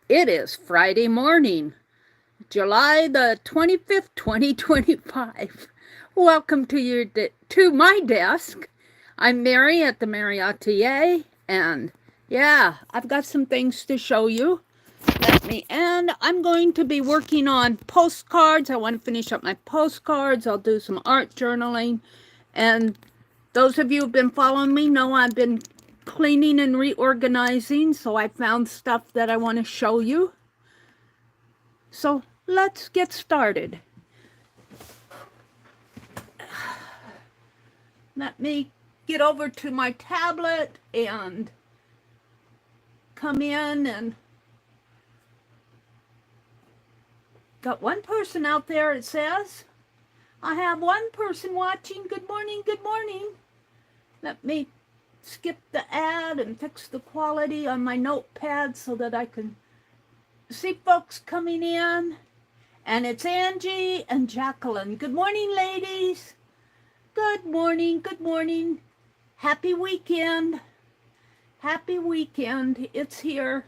It is Friday morning, July the 25th, 2025. Welcome to my desk. I'm Meri at the Meri Atelier, and yeah, I've got some things to show you. And I'm going to be working on postcards. I want to finish up my postcards. I'll do some art journaling, and those of you who've been following me know I've been cleaning and reorganizing, so I found stuff that I want to show you. So let's get started. Let me get over to my tablet and come in, and got one person out there, it says. I have one person watching. Good morning, good morning. Let me skip the ad and fix the quality on my notepad so that I can see folks coming in. And it's Angie and Jacqueline. Good morning, ladies. Good morning, good morning. Happy weekend. Happy weekend. It's here.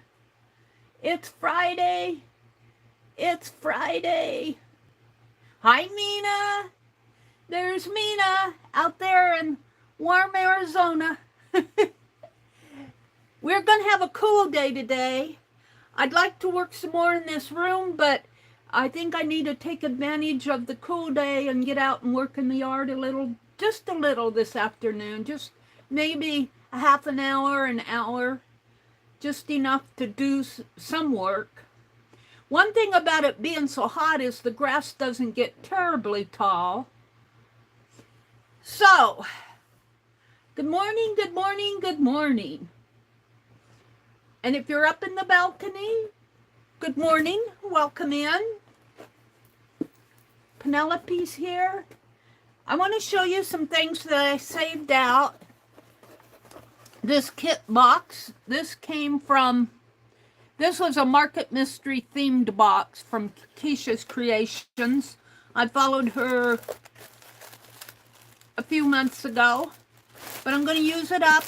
It's Friday. It's Friday. Hi, Mina. There's Mina out there in warm Arizona. We're going to have a cool day today. I'd like to work some more in this room, but I think I need to take advantage of the cool day and get out and work in the yard a little, just a little this afternoon. Just maybe a half an hour, just enough to do some work. One thing about it being so hot is the grass doesn't get terribly tall. So, good morning, good morning, good morning. And if you're up in the balcony, good morning, welcome in. Penelope's here. I want to show you some things that I saved out. This kit box, this was a Market Mystery themed box from Keisha's Creations. I followed her a few months ago, but I'm going to use it up.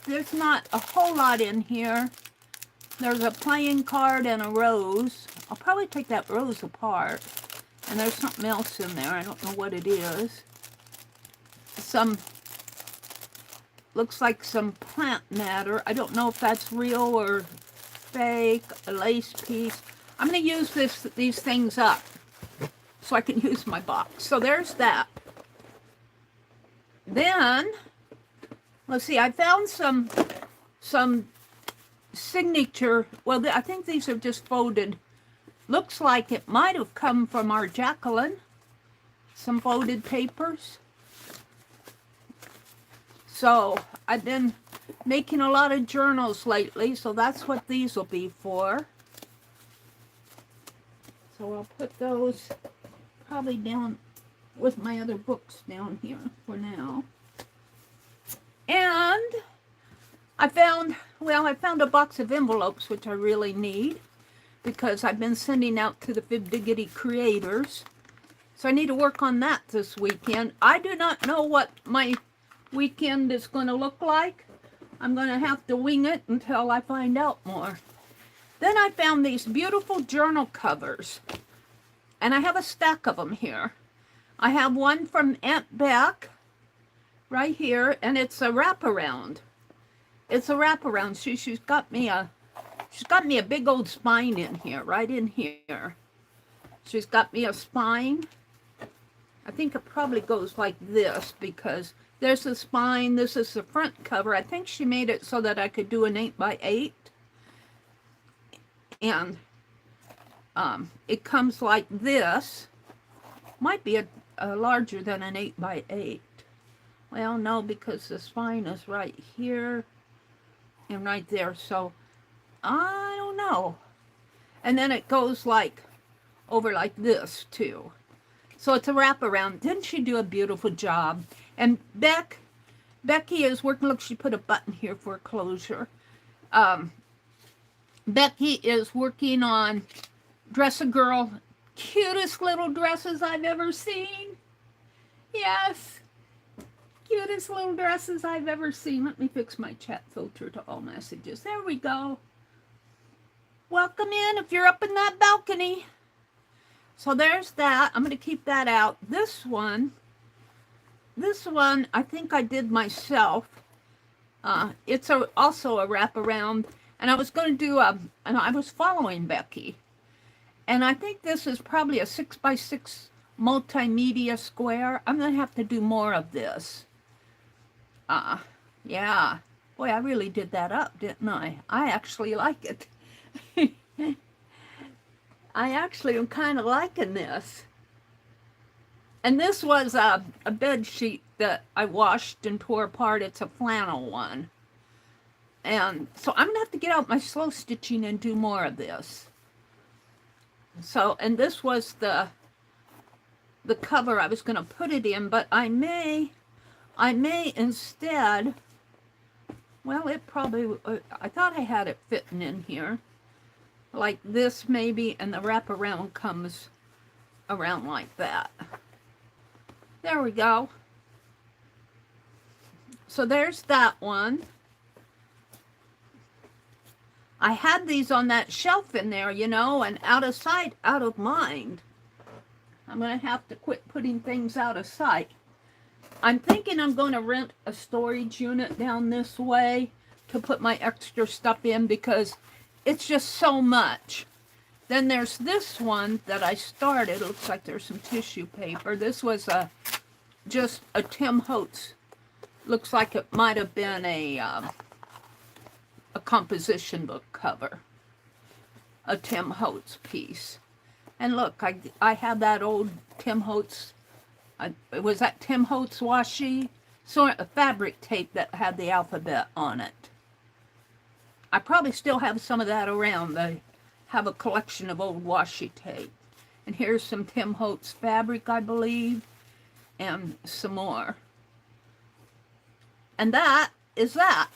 There's not a whole lot in here. There's a playing card and a rose. I'll probably take that rose apart. And there's something else in there. I don't know what it is. Looks like some plant matter. I don't know if that's real or fake. A lace piece. I'm going to use these things up so I can use my box. So there's that. Then, let's see. I found some signature. Well, I think these are just folded. Looks like it might have come from our Jacqueline. Some folded papers. So I've been making a lot of journals lately, so that's what these will be for. So I'll put those probably down with my other books down here for now. And I found a box of envelopes, which I really need, because I've been sending out to the Fib Diggity creators. So I need to work on that this weekend. I do not know what my weekend is going to look like. I'm going to have to wing it until I find out more. Then I found these beautiful journal covers, and I have a stack of them here. I have one from Aunt Beck right here, and it's a wraparound. It's a wraparound. She's got me a big old spine in here, right in here. She's got me a spine. I think it probably goes like this because there's the spine. This is the front cover. I think she made it so that I could do an 8x8. And it comes like this. Might be a larger than an 8x8. Well, no, because the spine is right here and right there. So, I don't know. And then it goes like over like this, too. So it's a wraparound. Didn't she do a beautiful job? And Becky is working. Look, she put a button here for closure. Becky is working on Dress a Girl. Cutest little dresses I've ever seen. Yes. Cutest little dresses I've ever seen. Let me fix my chat filter to all messages. There we go. Welcome in if you're up in that balcony. So there's that. I'm going to keep that out. This one I think I did myself. It's also a wraparound, and I was going to do and I was following Becky, and I think this is probably a 6x6 multimedia square. I'm going to have to do more of this. Yeah. Boy, I really did that up, didn't I? I actually like it. I actually am kind of liking this. And this was a bed sheet that I washed and tore apart. It's a flannel one. And so I'm going to have to get out my slow stitching and do more of this. So, and this was the cover I was going to put it in, but I may instead, well, it probably, I thought I had it fitting in here. Like this maybe, and the wraparound comes around like that. There we go. So there's that one. I had these on that shelf in there, you know, and out of sight, out of mind. I'm going to have to quit putting things out of sight. I'm thinking I'm going to rent a storage unit down this way to put my extra stuff in because it's just so much. Then there's this one that I started. It looks like there's some tissue paper. This was just a Tim Holtz. Looks like it might have been a composition book cover. A Tim Holtz piece. And look, I had that old Tim Holtz. It was that Tim Holtz washi, sort of fabric tape that had the alphabet on it. I probably still have some of that around. I have a collection of old washi tape. And here's some Tim Holtz fabric, I believe, and some more. And that is that.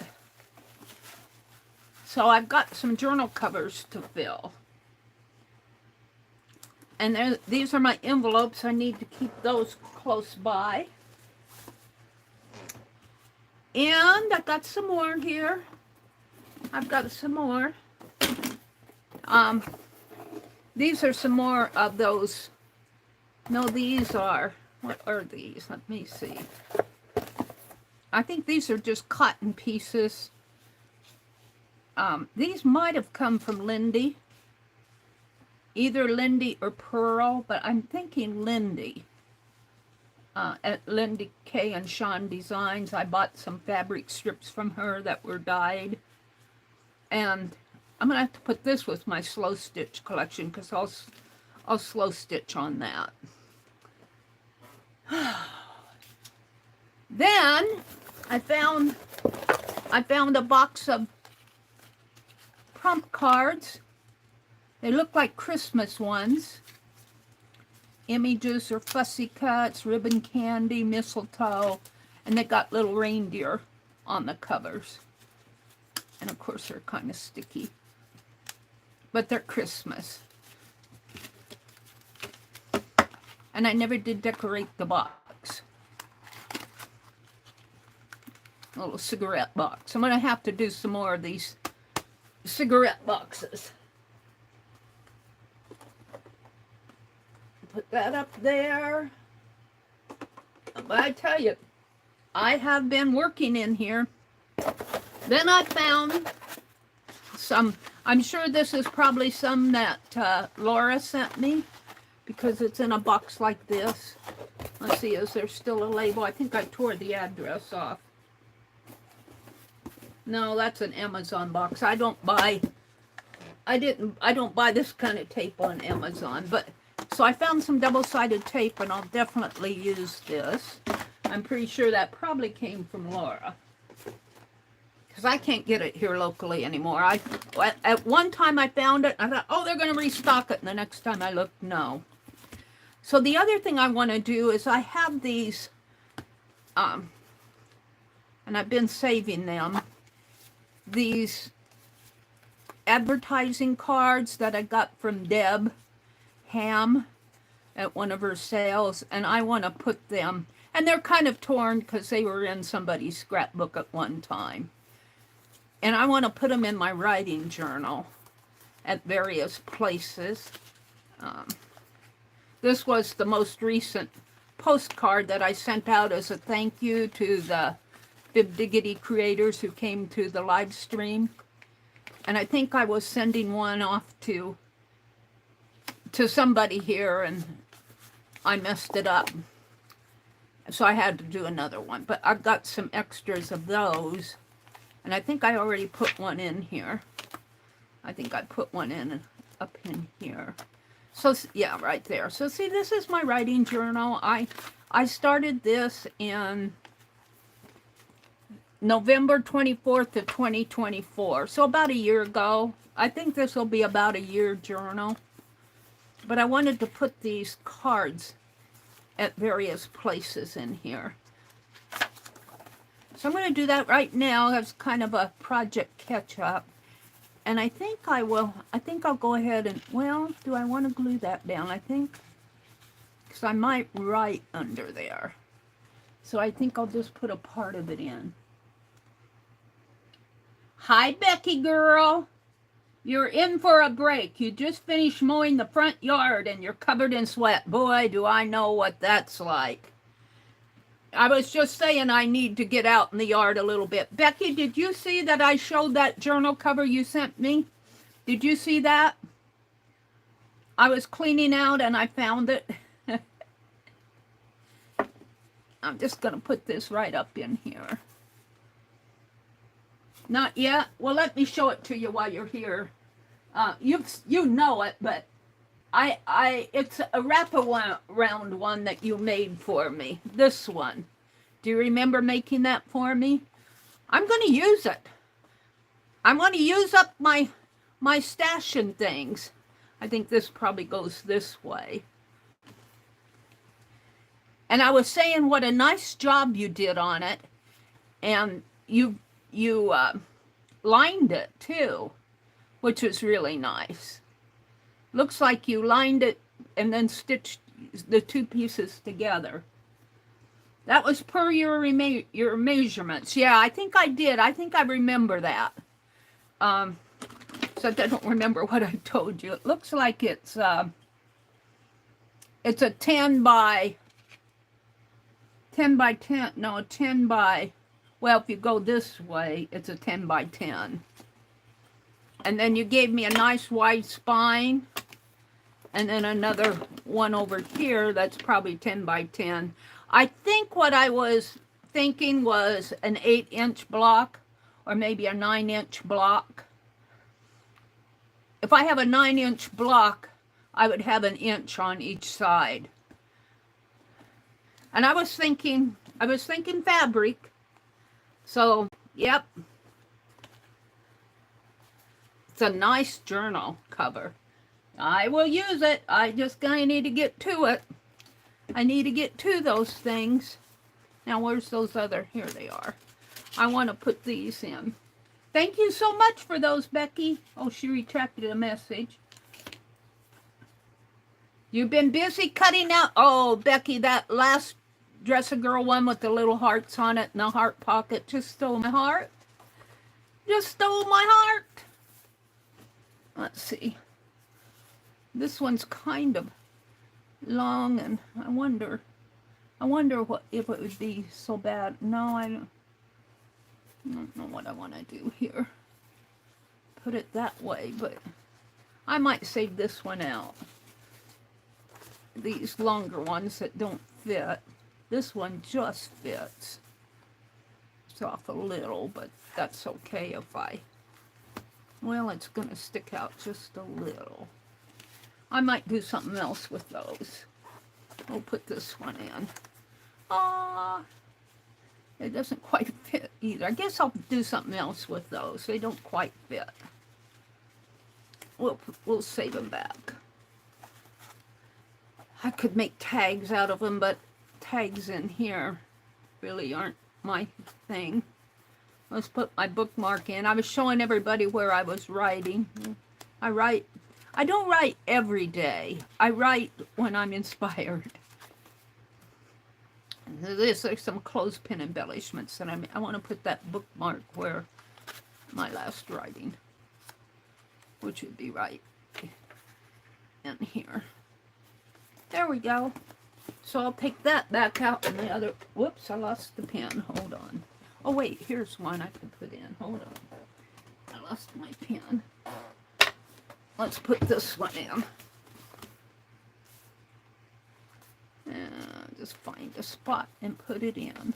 So I've got some journal covers to fill. And these are my envelopes. I need to keep those close by. And I've got some more here. I've got some more. These are some more of those. No, these are, what are these? Let me see. I think these are just cotton pieces. These might have come from Lindy. Either Lindy or Pearl, but I'm thinking Lindy. At Lindy K and Sean Designs, I bought some fabric strips from her that were dyed. And I'm going to have to put this with my slow stitch collection because I'll slow stitch on that. Then I found a box of prompt cards. They look like Christmas ones. Images are fussy cuts, ribbon candy, mistletoe, and they got little reindeer on the covers. And of course they're kind of sticky. But they're Christmas. And I never did decorate the box. A little cigarette box. I'm going to have to do some more of these cigarette boxes. Put that up there. But I tell you, I have been working in here. Then I found some, I'm sure this is probably some that Laura sent me because it's in a box like this. Let's see, is there still a label? I think I tore the address off. No, that's an Amazon box. I don't buy this kind of tape on Amazon, but so I found some double-sided tape and I'll definitely use this. I'm pretty sure that probably came from Laura. Because I can't get it here locally anymore. At one time I found it, and I thought, oh, they're going to restock it. And the next time I looked, no. So the other thing I want to do is I have these, and I've been saving them, these advertising cards that I got from Deb Ham at one of her sales. And I want to put them, and they're kind of torn because they were in somebody's scrapbook at one time. And I want to put them in my writing journal. at various places. This was the most recent postcard that I sent out as a thank you to the Bib Diggity creators who came to the live stream. And I think I was sending one off to somebody here, and I messed it up. So I had to do another one. But I've got some extras of those. And I think I already put one in here. I think I put one in up in here. So, yeah, right there. So, see, this is my writing journal. I started this in November 24th of 2024. So, about a year ago. I think this will be about a year journal. But I wanted to put these cards at various places in here. So, I'm going to do that right now as kind of a project catch-up. And I think I'll go ahead and, well, do I want to glue that down? I think, because I might write under there. So I think I'll just put a part of it in. Hi, Becky girl. You're in for a break. You just finished mowing the front yard and you're covered in sweat. Boy, do I know what that's like. I was just saying I need to get out in the yard a little bit. Becky, did you see that I showed that journal cover you sent me? Did you see that? I was cleaning out and I found it. I'm just going to put this right up in here. Not yet? Well, let me show it to you while you're here. You know it, but it's a wraparound one that you made for me. This one. Do you remember making that for me? I'm going to use it. I'm going to use up my stash and things. I think this probably goes this way. And I was saying what a nice job you did on it. And you lined it too, which was really nice. Looks like you lined it and then stitched the two pieces together. That was per your measurements. Yeah, I think I did. I think I remember that. So I don't remember what I told you. It looks like it's a 10 by 10. No, 10 by, well, if you go this way, it's a 10 by 10. And then you gave me a nice wide spine. And then another one over here that's probably 10 by 10. I think what I was thinking was an 8-inch block or maybe a 9-inch block. If I have a 9-inch block, I would have an inch on each side. And I was thinking fabric. So, yep. It's a nice journal cover. I will use it. I just gonna need to get to it. I need to get to those things. Now, where's those other? Here they are. I want to put these in. Thank you so much for those, Becky. Oh, she retracted a message. You've been busy cutting out. Oh, Becky, that last Dress-A-Girl one with the little hearts on it and the heart pocket just stole my heart. Just stole my heart. Let's see. This one's kind of long, and I wonder what if it would be so bad. No, I don't know what I want to do here. Put it that way, but I might save this one out. These longer ones that don't fit. This one just fits. It's off a little, but that's okay if well, it's going to stick out just a little. I might do something else with those. We'll put this one in. It doesn't quite fit either. I guess I'll do something else with those. They don't quite fit. We'll save them back. I could make tags out of them, but tags in here really aren't my thing. Let's put my bookmark in. I was showing everybody where I was writing. I don't write every day. I write when I'm inspired. There's some clothespin embellishments, and I want to put that bookmark where my last writing. which would be right in here. There we go. So I'll take that back out in the other, whoops, I lost the pen, hold on. Oh wait, here's one I can put in, hold on. I lost my pen. Let's put this one in. And just find a spot and put it in.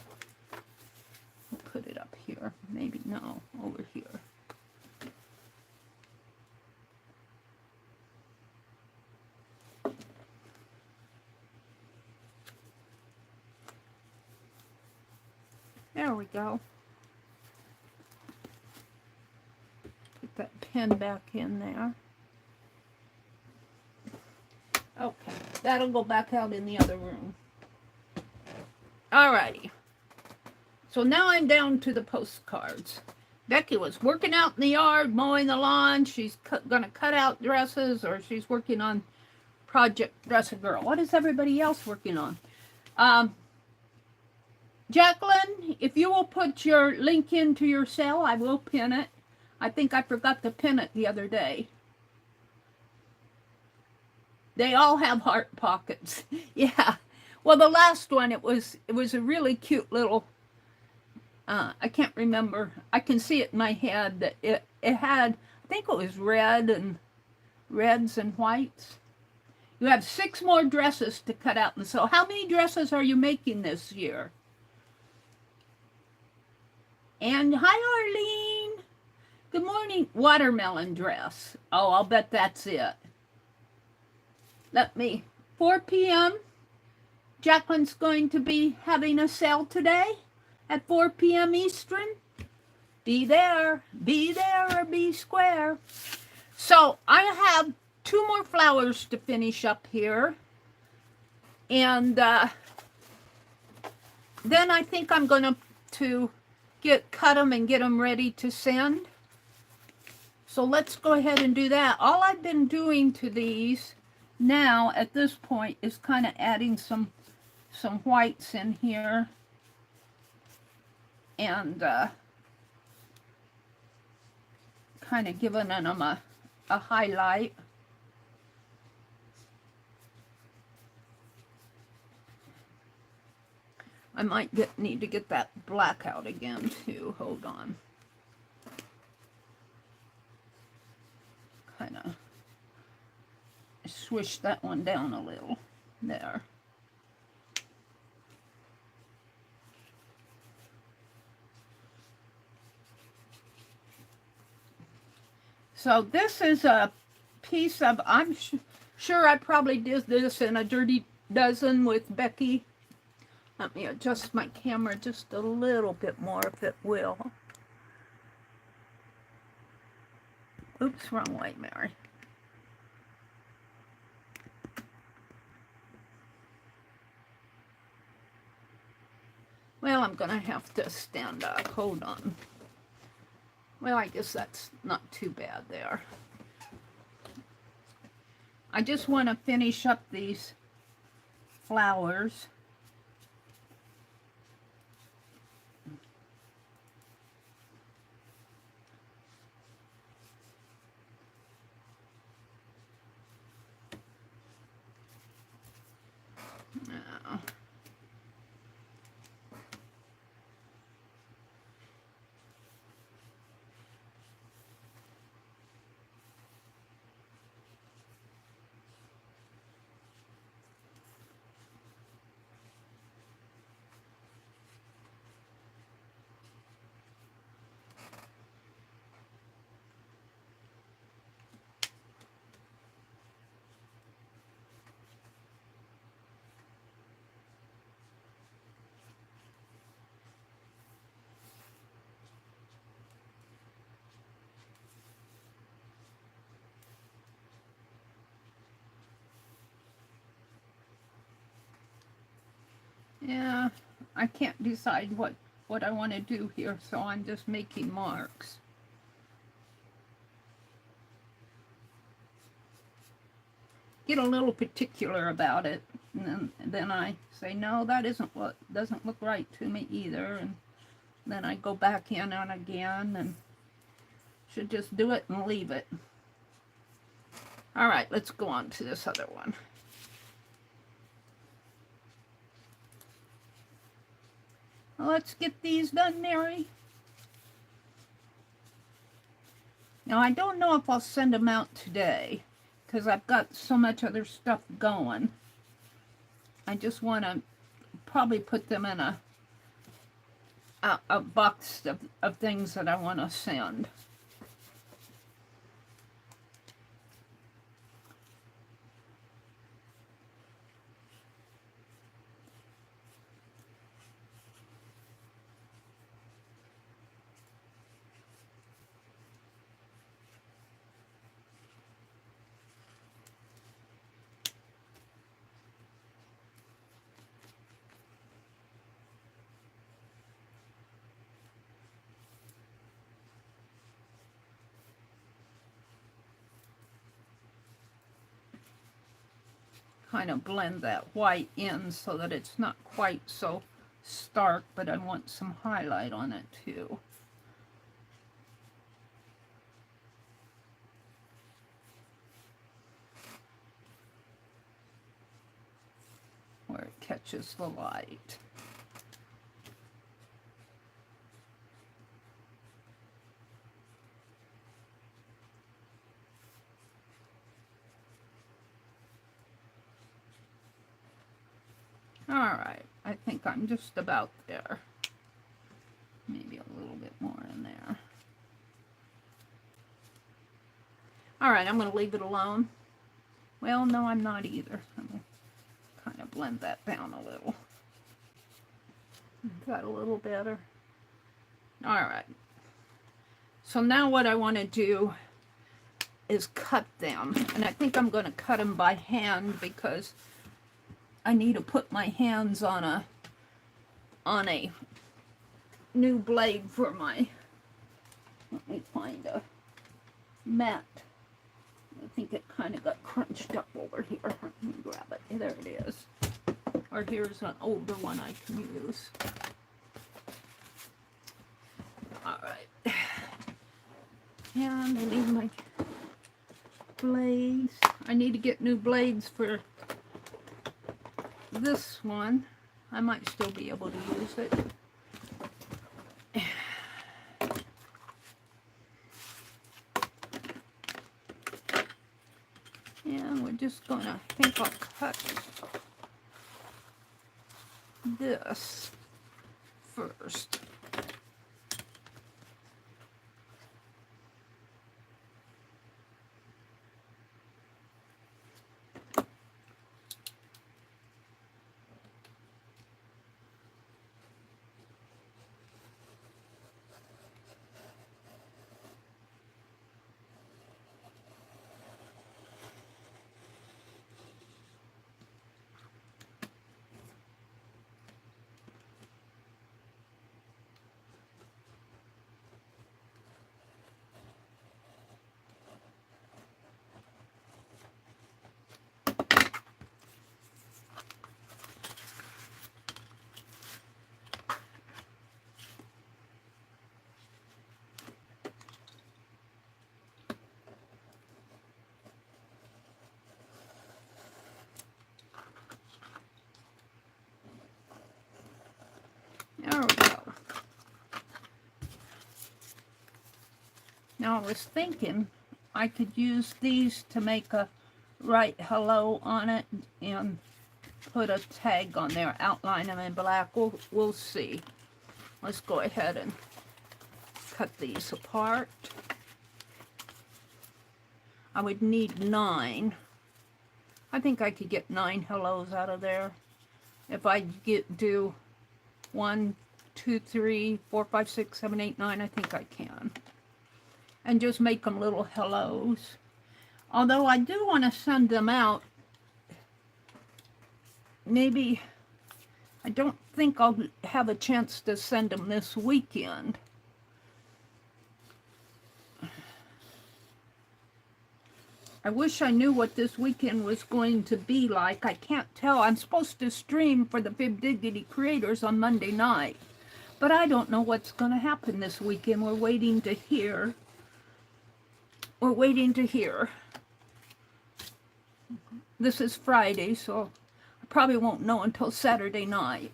We'll put it up here, maybe, no, over here. There we go. Put that pen back in there. Okay, that'll go back out in the other room. Alrighty. So now I'm down to the postcards. Becky was working out in the yard, mowing the lawn. She's going to cut out dresses, or she's working on Project Dress a Girl. What is everybody else working on? Jacqueline, if you will put your link into your cell, I will pin it. I think I forgot to pin it the other day. They all have heart pockets. Yeah. Well, the last one, it was a really cute little, I can't remember. I can see it in my head that it had, I think it was reds and whites. You have 6 more dresses to cut out and sew. How many dresses are you making this year? And hi, Arlene. Good morning. Watermelon dress. Oh, I'll bet that's it. 4 p.m. Jacqueline's going to be having a sale today at 4 p.m. Eastern. Be there or be square. So I have 2 more flowers to finish up here. And then I think I'm going to cut them and get them ready to send. So let's go ahead and do that. All I've been doing to these now at this point is kind of adding some whites in here and kind of giving them a highlight. I might need to get that black out again too. Hold on. Kind of swish that one down a little. There. So this is a piece of, I'm sure I probably did this in a Dirty Dozen with Becky. Let me adjust my camera just a little bit more if it will. Oops, wrong way, Mary. Well, I'm going to have to stand up. Hold on. Well, I guess that's not too bad there. I just want to finish up these flowers. Now. Yeah, I can't decide what I want to do here, so I'm just making marks. Get a little particular about it, and then I say, no, that doesn't look right to me either, and then I go back in on again, and should just do it and leave it. All right, let's go on to this other one. Let's get these done, Meri. Now, I don't know if I'll send them out today because I've got so much other stuff going. I just want to probably put them in a box of things that I want to send. Kind of blend that white in so that it's not quite so stark, but I want some highlight on it too. Where it catches the light. All right, I think I'm just about there. Maybe a little bit more in there. All right, I'm going to leave it alone. Well, no, I'm not either. I'm going to kind of blend that down a little. Is that a little better? All right. So now what I want to do is cut them. And I think I'm going to cut them by hand because I need to put my hands on a new blade for my, let me find a mat. I think it kind of got crunched up over here. Let me grab it. There it is. Or here's an older one I can use. Alright. And I need my blades. I need to get new blades for this one. I might still be able to use it. And we're just gonna, I think I'll cut this first. There we go. Now I was thinking I could use these to make a write hello on it and put a tag on there, outline them in black. We'll see. Let's go ahead and cut these apart. I would need 9. I think I could get 9 hellos out of there. If I do 1, 2, 3, 4, 5, 6, 7, 8, 9, I think I can. And just make them little hellos. Although I do want to send them out. Maybe, I don't think I'll have a chance to send them this weekend. I wish I knew what this weekend was going to be like. I can't tell. I'm supposed to stream for the Fib Diggity creators on Monday night. But I don't know what's going to happen this weekend. We're waiting to hear. We're waiting to hear. This is Friday, so I probably won't know until Saturday night.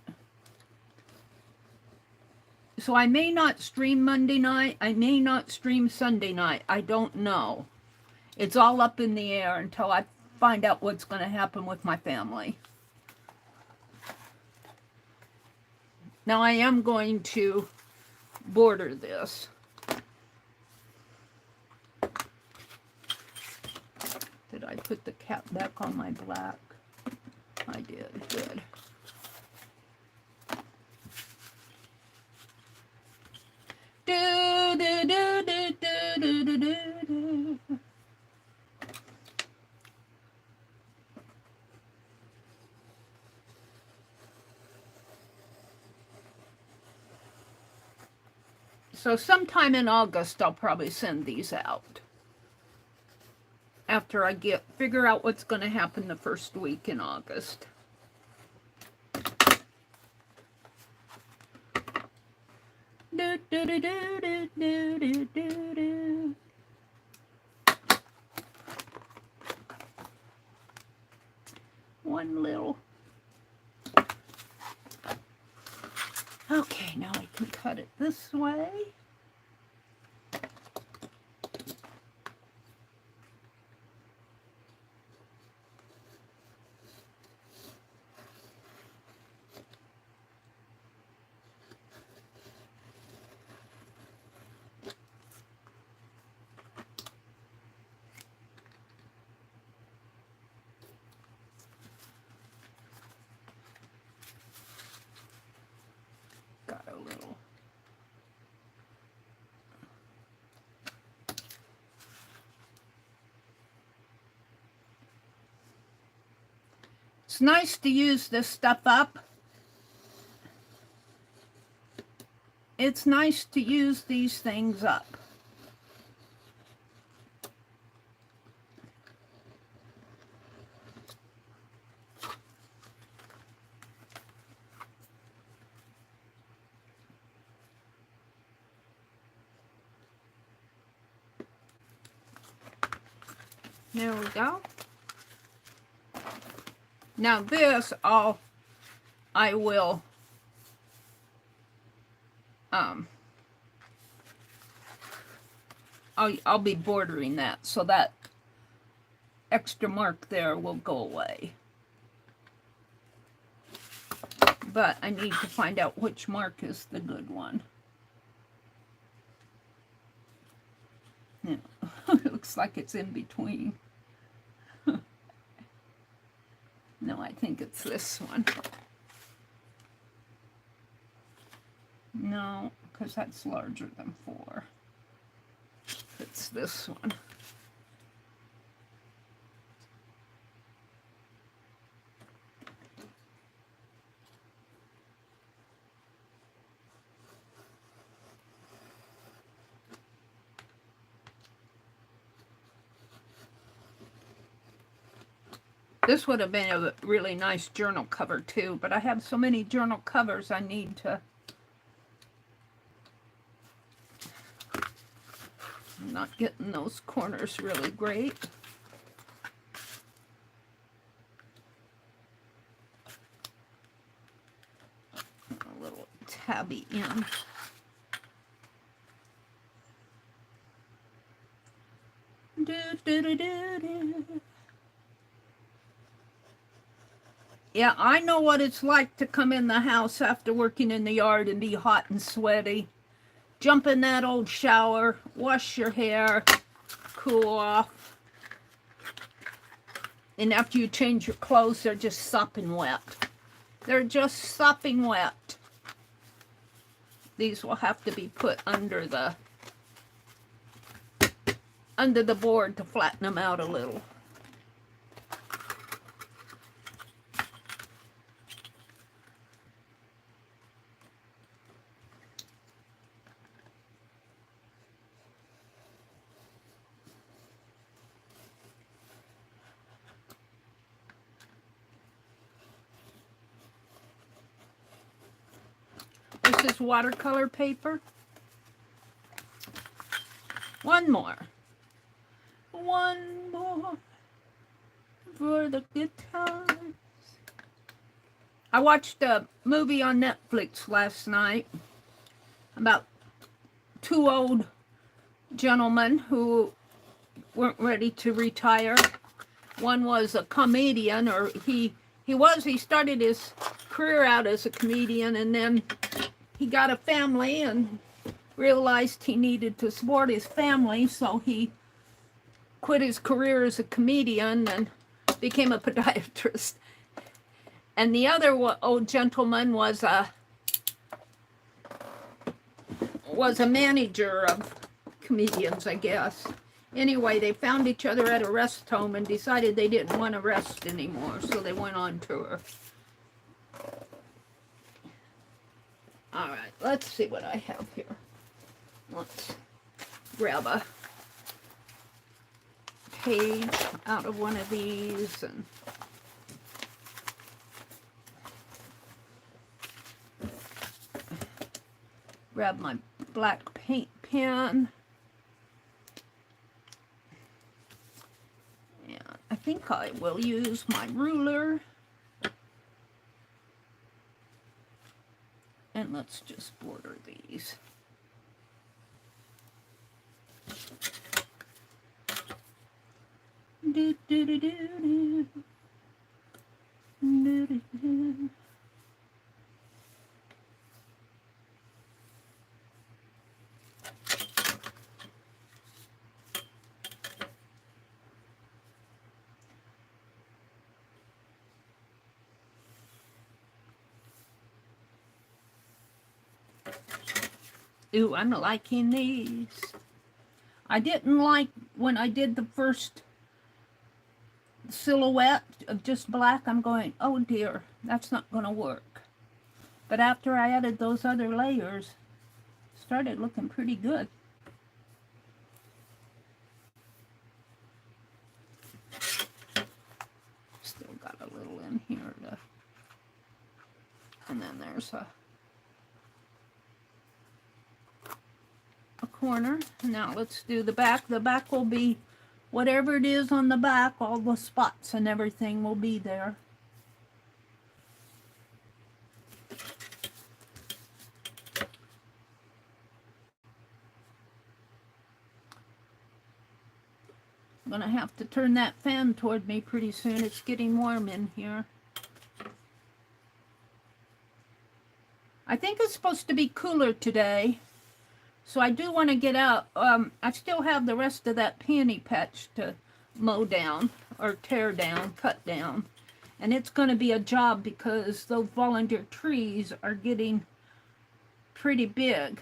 So I may not stream Monday night. I may not stream Sunday night. I don't know. It's all up in the air until I find out what's going to happen with my family. Now I am going to border this. Did I put the cap back on my black? I did. Good. Do, do, do, do, do, do, do, do. So sometime in August, I'll probably send these out. After I figure out what's going to happen the first week in August. Do, do, do, do, do, do, do, do, do. One little. Okay, now I can cut it this way. Got a little. It's nice to use this stuff up. It's nice to use these things up. There we go. Now this I will I'll be bordering that, so that extra mark there will go away. But I need to find out which mark is the good one. Yeah. It looks like it's in between. No, I think it's this one. No, because that's larger than 4. It's this one. This would have been a really nice journal cover too, but I have so many journal covers I need to. I'm not getting those corners really great. A little tabby in. Do, do, do, do, do. Yeah, I know what it's like to come in the house after working in the yard and be hot and sweaty. Jump in that old shower, wash your hair, cool off. And after you change your clothes, they're just sopping wet. They're just sopping wet. These will have to be put under the board to flatten them out a little. This is watercolor paper. One more. One more. Remember the good times. I watched a movie on Netflix last night about two old gentlemen who weren't ready to retire. One was a comedian, or he started his career out as a comedian, and then he got a family and realized he needed to support his family, so he quit his career as a comedian and became a podiatrist. And the other old gentleman was a manager of comedians, I guess. Anyway, they found each other at a rest home and decided they didn't want to rest anymore, so they went on tour. All right, let's see what I have here. Let's grab a page out of one of these and grab my black paint pen. And I think I will use my ruler. And let's just border these. Do, do, do, do, do. Do, do, do. Ooh, I'm liking these. I didn't like when I did the first silhouette of just black. I'm going, oh dear, that's not going to work. But after I added those other layers, it started looking pretty good. Still got a little in here to, and then there's a corner. Now let's do the back. The back will be whatever it is on the back, all the spots and everything will be there. I'm gonna have to turn that fan toward me pretty soon. It's getting warm in here. I think it's supposed to be cooler today. So I do want to get out. I still have the rest of that peony patch to mow down or tear down, cut down. And it's going to be a job because those volunteer trees are getting pretty big.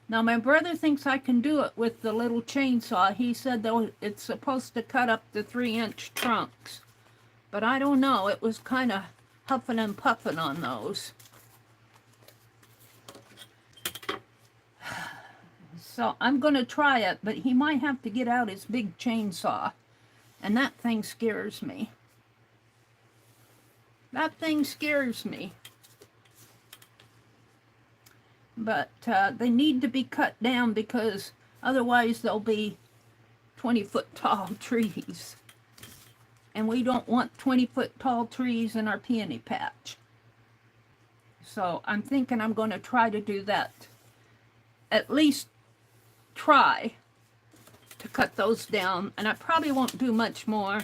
Now my brother thinks I can do it with the little chainsaw. He said though it's supposed to cut up the 3-inch trunks. But I don't know. It was kind of huffing and puffing on those. So I'm going to try it, but he might have to get out his big chainsaw. And that thing scares me. That thing scares me. But they need to be cut down because otherwise they'll be 20-foot tall trees. And we don't want 20-foot tall trees in our peony patch. So I'm thinking I'm going to try to do that. At least try to cut those down, and I probably won't do much more.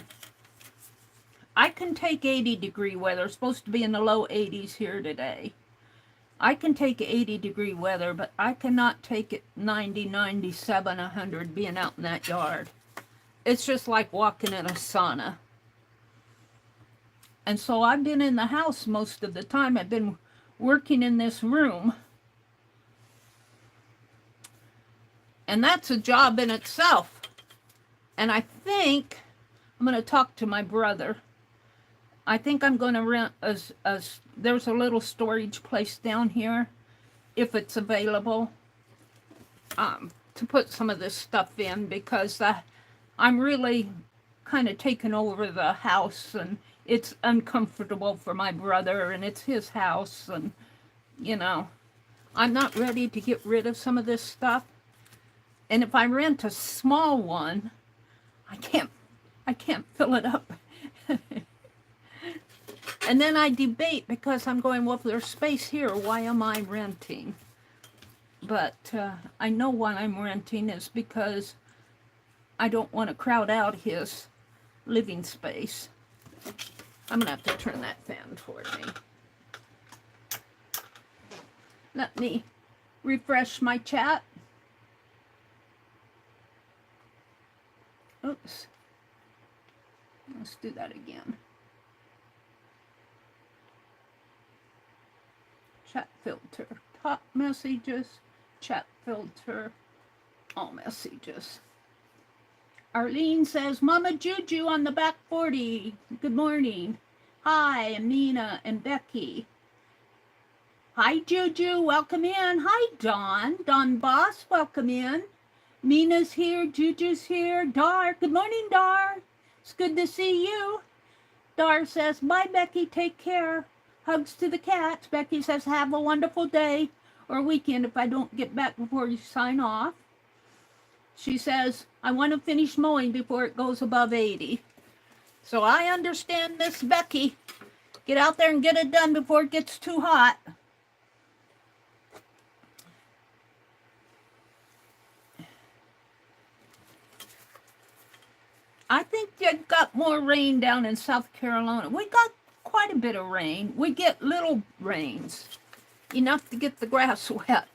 I can take 80-degree weather. It's supposed to be in the low 80s here today. I can take 80-degree weather, but I cannot take it 90, 97, 100 being out in that yard. It's just like walking in a sauna. And so I've been in the house most of the time. I've been working in this room. And that's a job in itself. And I think I'm going to talk to my brother. I think I'm going to rent there's a little storage place down here, if it's available, to put some of this stuff in, because I'm really kind of taking over the house, and it's uncomfortable for my brother, and it's his house, and, you know, I'm not ready to get rid of some of this stuff. And if I rent a small one, I can't fill it up. And then I debate because I'm going, well, if there's space here, why am I renting? But I know why I'm renting is because I don't want to crowd out his living space. I'm going to have to turn that fan toward me. Let me refresh my chat. Oops. Let's do that again. Chat filter. Top messages. Chat filter. All messages. Arlene says, Mama Juju on the back 40. Good morning. Hi, Amina and Becky. Hi, Juju. Welcome in. Hi, Dawn. Dawn Boss, welcome in. Mina's here. Juju's here. Dar. Good morning, Dar. It's good to see you. Dar says, bye, Becky. Take care. Hugs to the cats. Becky says, have a wonderful day or weekend if I don't get back before you sign off. She says, I want to finish mowing before it goes above 80. So I understand Miss Becky. Get out there and get it done before it gets too hot. I think you got more rain down in South Carolina. We got quite a bit of rain. We get little rains, enough to get the grass wet.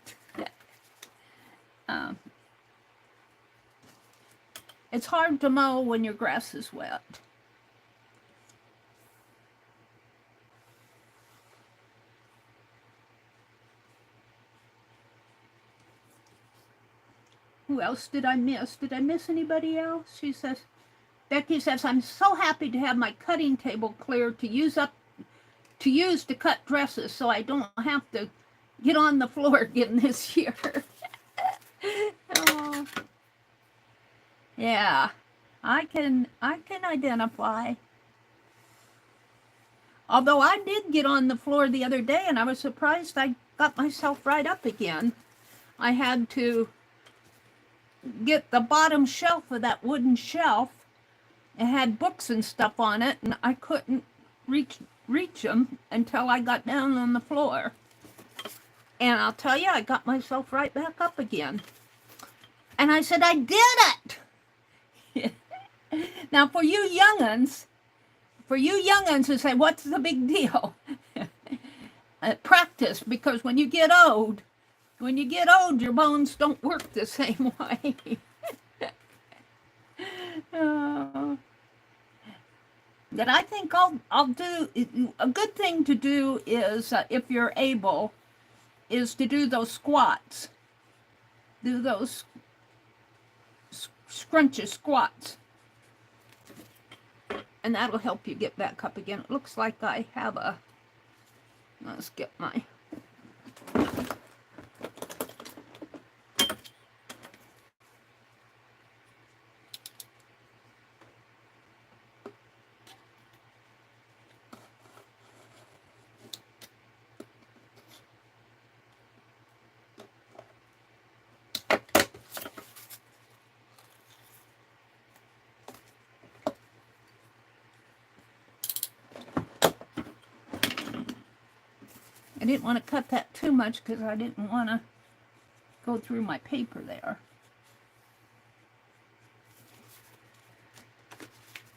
It's hard to mow when your grass is wet. Who else did I miss? Did I miss anybody else? She says, Becky says, I'm so happy to have my cutting table clear to use to cut dresses so I don't have to get on the floor again this year. Oh. Yeah, I can identify. Although I did get on the floor the other day and I was surprised I got myself right up again. I had to get the bottom shelf of that wooden shelf. It had books and stuff on it, and I couldn't reach them until I got down on the floor. And I'll tell you, I got myself right back up again. And I said, I did it! Now, for you young'uns who say, what's the big deal? Practice, because when you get old, your bones don't work the same way. That I think I'll do, a good thing to do is, if you're able, is to do those squats. Do those scrunches squats. And that'll help you get back up again. It looks like I have let's get my... I didn't want to cut that too much because I didn't want to go through my paper there.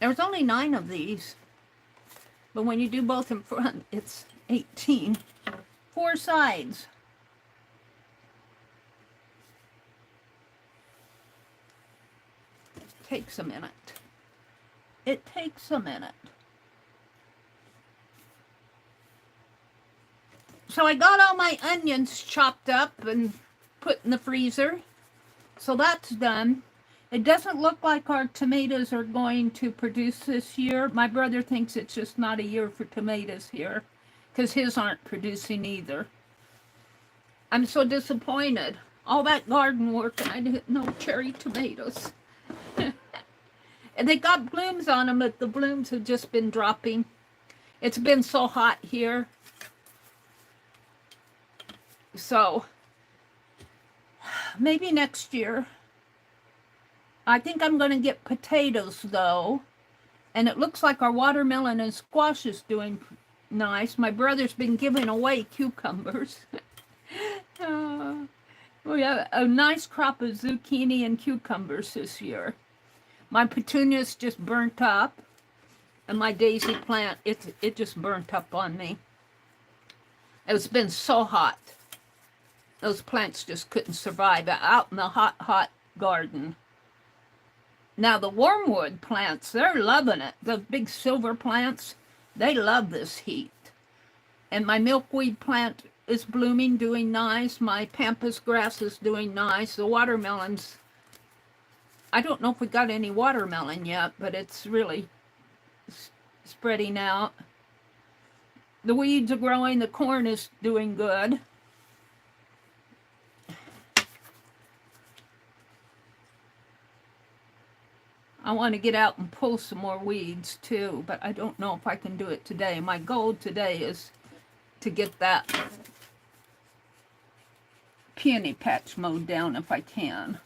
There's only 9 of these, but when you do both in front, it's 18. 4 sides. It takes a minute. It takes a minute. So I got all my onions chopped up and put in the freezer. So that's done. It doesn't look like our tomatoes are going to produce this year. My brother thinks it's just not a year for tomatoes here because his aren't producing either. I'm so disappointed. All that garden work and I didn't know cherry tomatoes. And they got blooms on them, but the blooms have just been dropping. It's been so hot here. So, maybe next year. I think I'm going to get potatoes, though. And it looks like our watermelon and squash is doing nice. My brother's been giving away cucumbers. We have a nice crop of zucchini and cucumbers this year. My petunias just burnt up, and my daisy plant, it just burnt up on me. It's been so hot. Those plants just couldn't survive out in the hot, hot garden. Now the wormwood plants, they're loving it. The big silver plants, they love this heat. And my milkweed plant is blooming, doing nice. My pampas grass is doing nice. The watermelons, I don't know if we got any watermelon yet, but it's really spreading out. The weeds are growing. The corn is doing good. I want to get out and pull some more weeds too, but I don't know if I can do it today. My goal today is to get that peony patch mowed down if I can.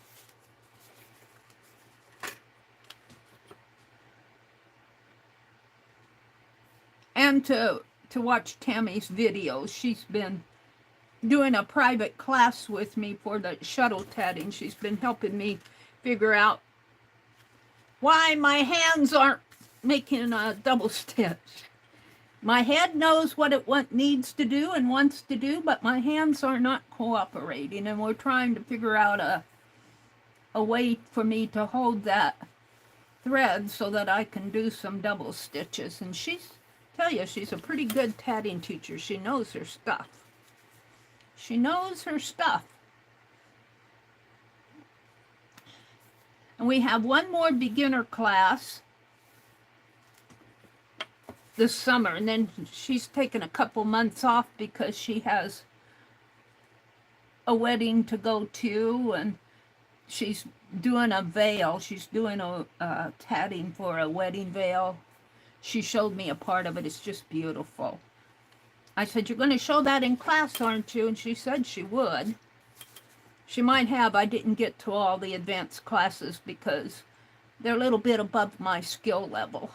And to watch Tammy's videos. She's been doing a private class with me for the shuttle tatting. She's been helping me figure out why my hands aren't making a double stitch. My head knows what it needs to do and wants to do, but my hands are not cooperating, and we're trying to figure out a way for me to hold that thread so that I can do some double stitches. And she's a pretty good tatting teacher. She knows her stuff. She knows her stuff. And we have one more beginner class this summer, and then she's taken a couple months off because she has a wedding to go to, and she's doing a veil. She's doing a tatting for a wedding veil. She showed me a part of it. It's just beautiful. I said, "You're going to show that in class, aren't you?" And she said she would. She might have. I didn't get to all the advanced classes because they're a little bit above my skill level.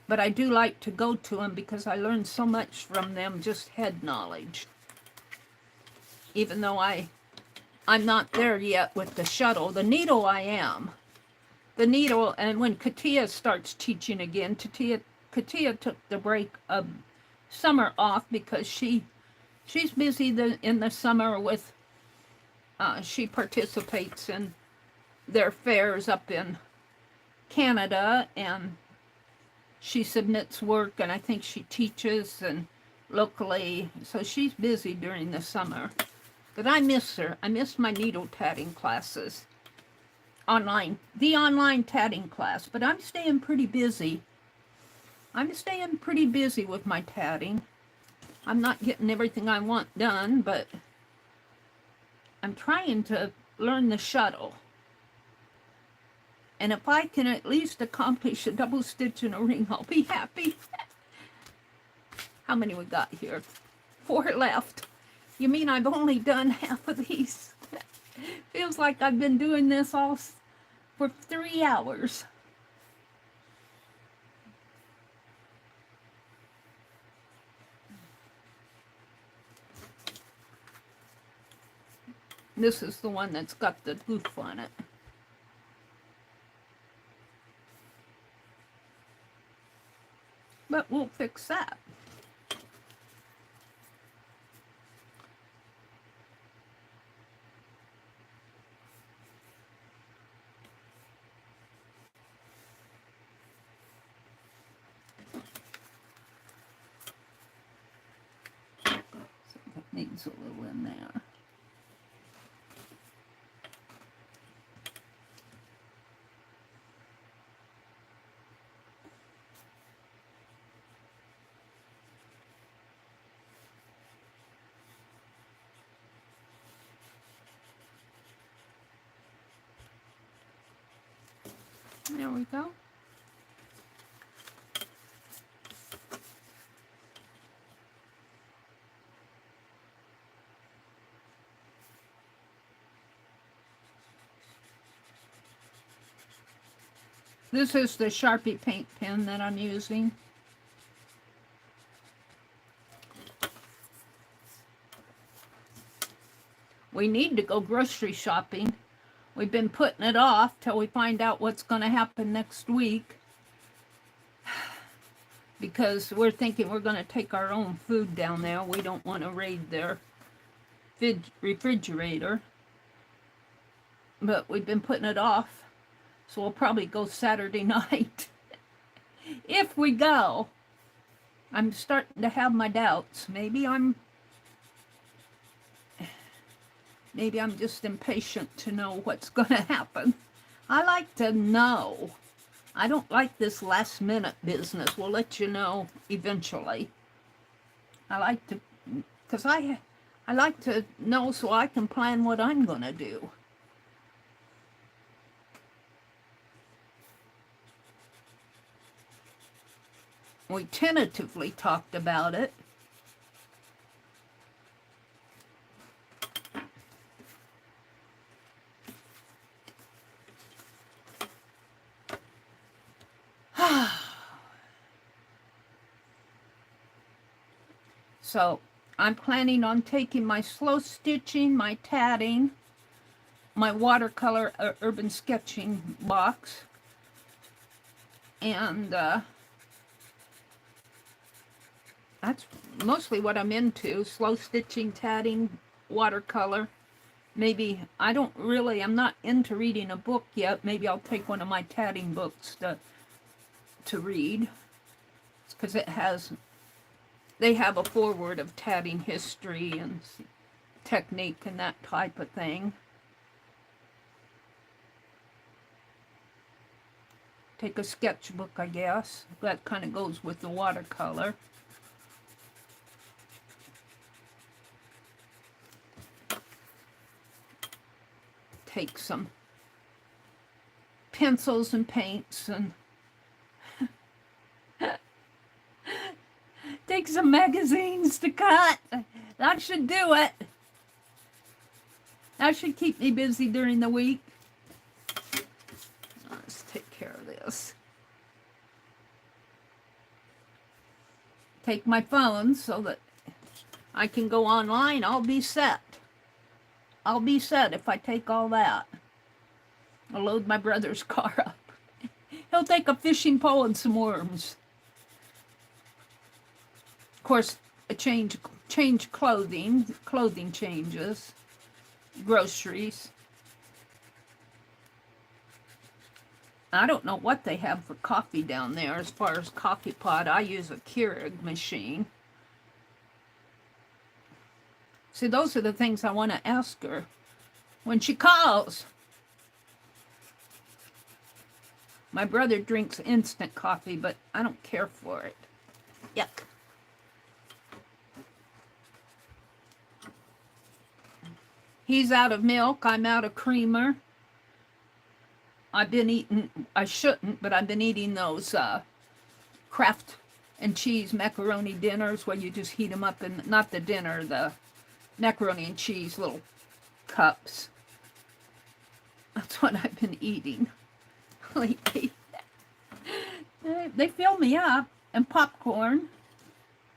But I do like to go to them because I learned so much from them, just head knowledge. Even though I'm not there yet with the shuttle. The needle I am. The needle, and when Katia starts teaching again, Katia took the break of summer off because she's busy in the summer with, she participates in their fairs up in Canada, and she submits work, and I think she teaches and locally, so she's busy during the summer. But I miss her. I miss my needle tatting classes. The online tatting class, but I'm staying pretty busy. I'm staying pretty busy with my tatting. I'm not getting everything I want done, but I'm trying to learn the shuttle. And if I can at least accomplish a double stitch and a ring, I'll be happy. How many we got here? 4 left. You mean I've only done half of these? Feels like I've been doing this all for 3 hours. This is the one that's got the goof on it. But we'll fix that. So that needs a little in there. There we go. This is the Sharpie paint pen that I'm using. We need to go grocery shopping. We've been putting it off till we find out what's going to happen next week. Because we're thinking we're going to take our own food down there. We don't want to raid their refrigerator. But we've been putting it off. So we'll probably go Saturday night. If we go. I'm starting to have my doubts. Maybe I'm just impatient to know what's going to happen. I like to know. I don't like this last minute business. We'll let you know eventually. I like to, because I like to know so I can plan what I'm going to do. We tentatively talked about it. So I'm planning on taking my slow stitching, my tatting, my watercolor urban sketching box, and that's mostly what I'm into. Slow stitching, tatting, watercolor. Maybe, I'm not into reading a book yet. Maybe I'll take one of my tatting books to read. Because they have a foreword of tatting history and technique and that type of thing. Take a sketchbook, I guess. That kind of goes with the watercolor. Take some pencils and paints and take some magazines to cut. That should do it. That should keep me busy during the week. Let's take care of this. Take my phone so that I can go online. I'll be set. I'll be set if I take all that. I'll load my brother's car up. He'll take a fishing pole and some worms. Of course, change clothing changes, groceries. I don't know what they have for coffee down there as far as coffee pot. I use a Keurig machine. See, those are the things I want to ask her when she calls. My brother drinks instant coffee, but I don't care for it. Yuck. He's out of milk. I'm out of creamer. I shouldn't, but I've been eating those Kraft and cheese macaroni dinners where you just heat them up in, not the dinner, the macaroni and cheese little cups. That's what I've been eating lately. They fill me up. And popcorn.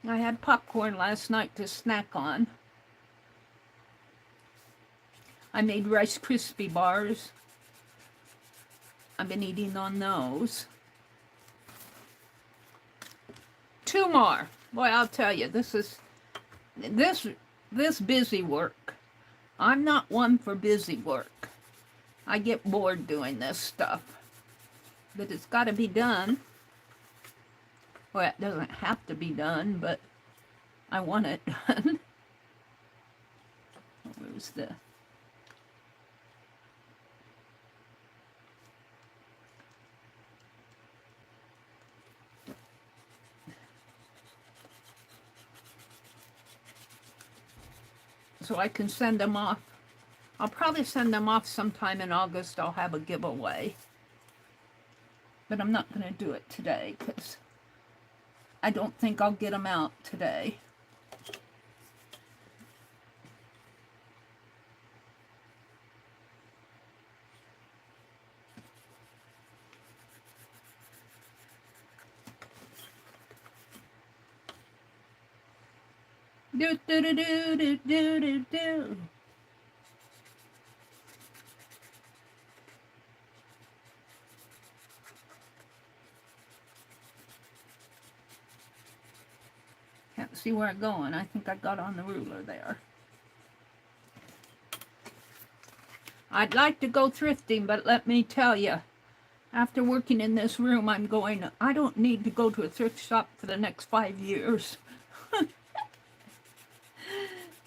I had popcorn last night to snack on. I made Rice Krispie bars. I've been eating on those. 2 more. Boy, I'll tell you, this busy work. I'm not one for busy work. I get bored doing this stuff. But it's got to be done. Well, it doesn't have to be done, but I want it done. Where's the... So I can send them off. I'll probably send them off sometime in August. I'll have a giveaway. But I'm not going to do it today because I don't think I'll get them out today. Do do do do do do do do. see where I'm going. I think I got on the ruler there. I'd like to go thrifting, but let me tell you, after working in this room, I'm going, I don't need to go to a thrift shop for the next 5 years.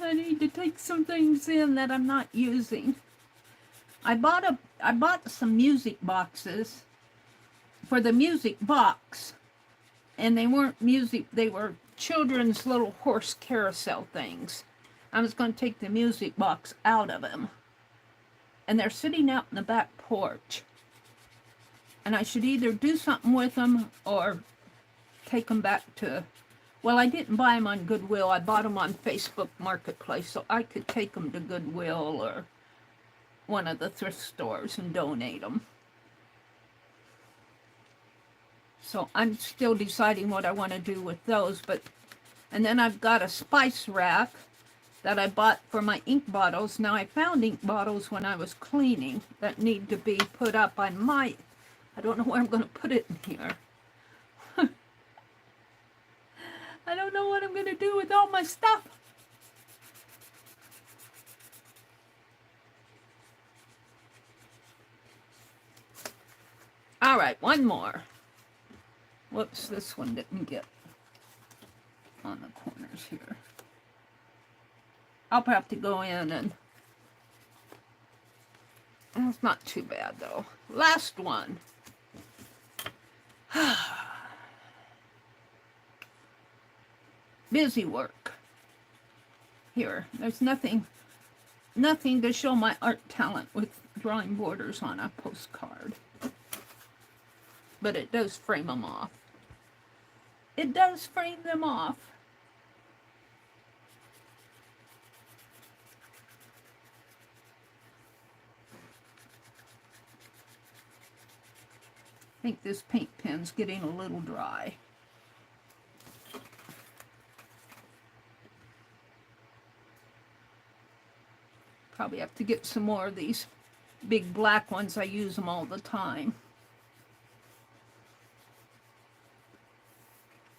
I need to take some things in that I'm not using. I bought some music boxes for the music box, and they weren't music, they were children's little horse carousel things. I was going to take the music box out of them, and they're sitting out in the back porch, and I should either do something with them or take them back to, well, I didn't buy them on Goodwill. I bought them on Facebook Marketplace, so I could take them to Goodwill or one of the thrift stores and donate them. So I'm still deciding what I want to do with those. And then I've got a spice rack that I bought for my ink bottles. Now, I found ink bottles when I was cleaning that need to be put up. I don't know where I'm going to put it in here. I don't know what I'm going to do with all my stuff. All right, one more. Whoops, this one didn't get on the corners here. I'll have to go in and... It's not too bad, though. Last one. Busy work. Here, there's nothing to show my art talent with drawing borders on a postcard. But it does frame them off. It does frame them off. I think this paint pen's getting a little dry. Probably have to get some more of these big black ones. I use them all the time.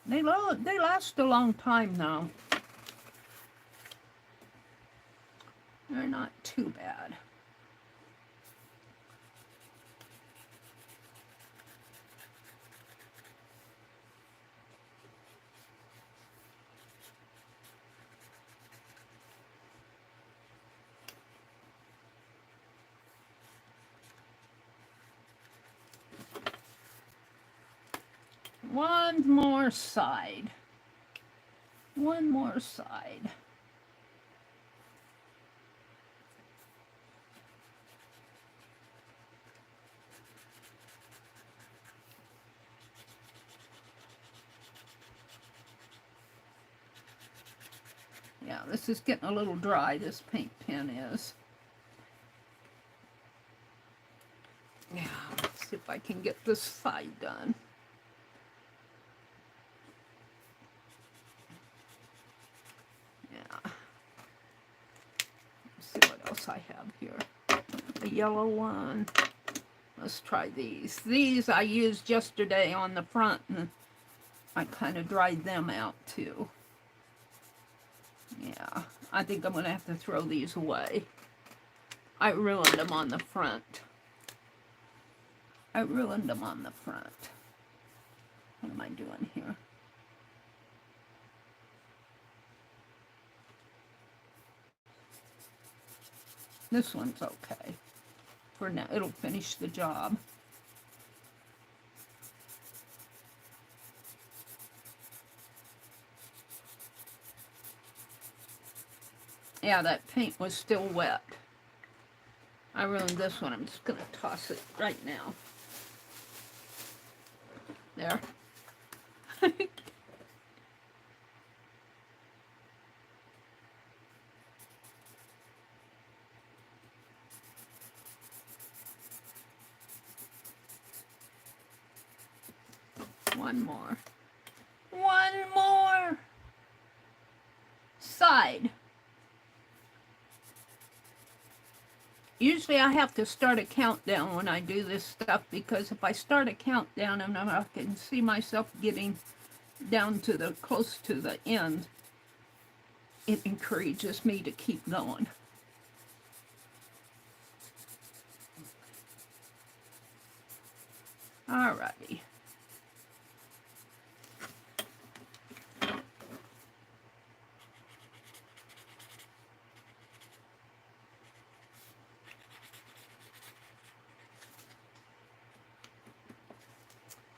They last a long time now. They're not too bad. One more side. One more side. Yeah, this is getting a little dry, this paint pen is. Yeah, let's see if I can get this side done. I have here a yellow one. Let's try these. These I used yesterday on the front, and I kind of dried them out too. Yeah, I think I'm gonna have to throw these away. I ruined them on the front. I ruined them on the front. What am I doing here? This one's okay. For now, it'll finish the job. Yeah, that paint was still wet. I ruined this one. I'm just going to toss it right now. There. One more. One more side. Usually I have to start a countdown when I do this stuff, because if I start a countdown and I can see myself getting down to close to the end, it encourages me to keep going. Alrighty.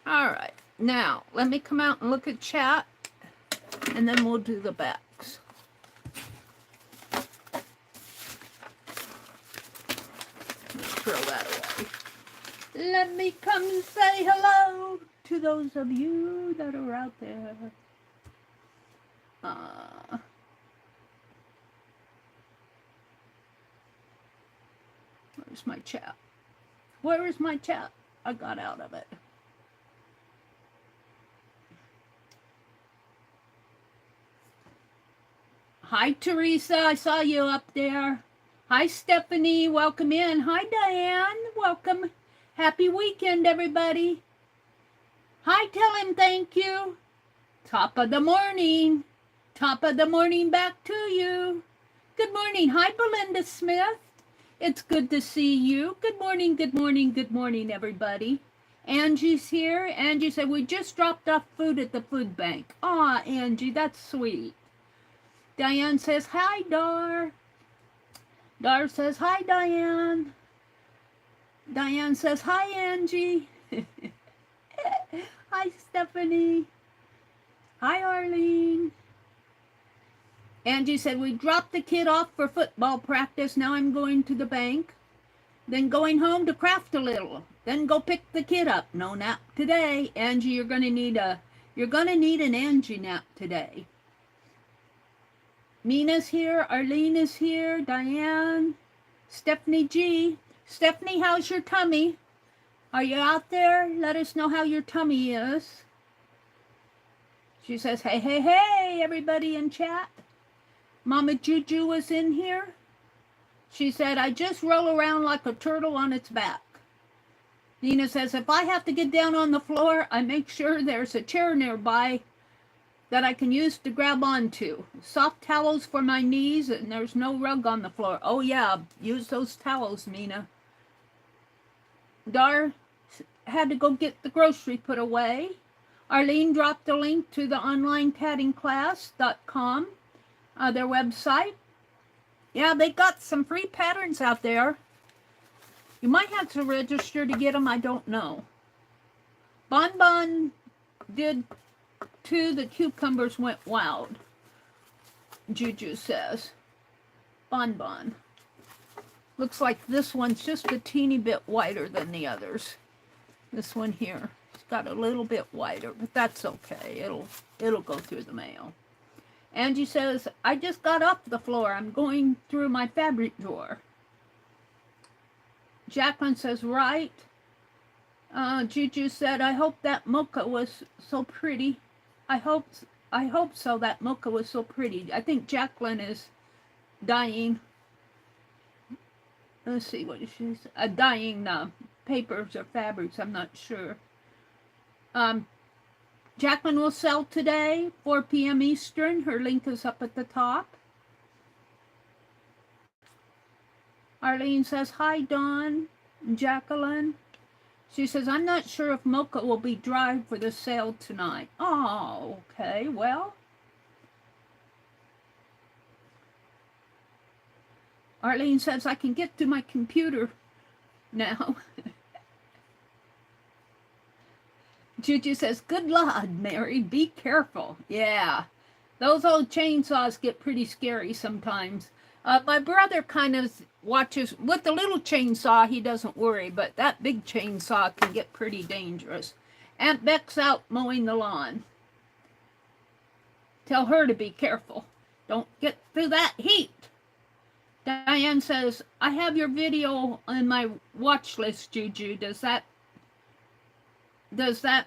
Alright, now let me come out and look at chat, and then we'll do the backs. Throw that away. Let me come and say hello to those of you that are out there. Where's my chat? Where is my chat? I got out of it. Hi, Teresa. I saw you up there. Hi, Stephanie. Welcome in. Hi, Diane. Welcome. Happy weekend, everybody. Hi, tell him thank you. Top of the morning. Top of the morning back to you. Good morning. Hi, Belinda Smith. It's good to see you. Good morning, good morning, good morning, everybody. Angie's here. Angie said, we just dropped off food at the food bank. Aw, Angie, that's sweet. Diane says, hi, Dar. Dar says, hi, Diane. Diane says, hi, Angie. Hi, Stephanie. Hi, Arlene. Angie said, we dropped the kid off for football practice. Now I'm going to the bank. Then going home to craft a little. Then go pick the kid up. No nap today. Angie, you're going to need an Angie nap today. Mina's here, Arlene is here, Diane, Stephanie G. Stephanie, how's your tummy? Are you out there? Let us know how your tummy is. She says, hey, hey, hey, everybody in chat. Mama Juju was in here. She said, I just roll around like a turtle on its back. Nina says, if I have to get down on the floor, I make sure there's a chair nearby that I can use to grab onto. Soft towels for my knees, and there's no rug on the floor. Oh yeah, use those towels, Nina. Dar had to go get the grocery put away. Arlene dropped a link to the onlinepaddingclass.com, their website. Yeah, they got some free patterns out there. You might have to register to get them, I don't know. Bon Bon did too. The cucumbers went wild, Juju says. Bon Bon. Looks like this one's just a teeny bit whiter than the others. This one here, it's got a little bit whiter, but that's okay. It'll go through the mail. Angie says, I just got off the floor. I'm going through my fabric drawer. Jacqueline says, right. Juju said, I hope that mocha was so pretty. I hope so. That mocha was so pretty. I think Jacqueline is dyeing. Let's see what she's dyeing papers or fabrics. I'm not sure. Jacqueline will sell today, 4 p.m. Eastern. Her link is up at the top. Arlene says, hi, Dawn. Jacqueline. She says, I'm not sure if mocha will be dry for the sale tonight. Oh, okay, well. Arlene says, I can get to my computer now. Juju says, good Lord, Mary, be careful. Yeah, those old chainsaws get pretty scary sometimes. My brother kind of watches, with the little chainsaw, he doesn't worry, but that big chainsaw can get pretty dangerous. Aunt Beck's out mowing the lawn. Tell her to be careful. Don't get through that heat. Diane says, I have your video on my watch list, Juju. Does that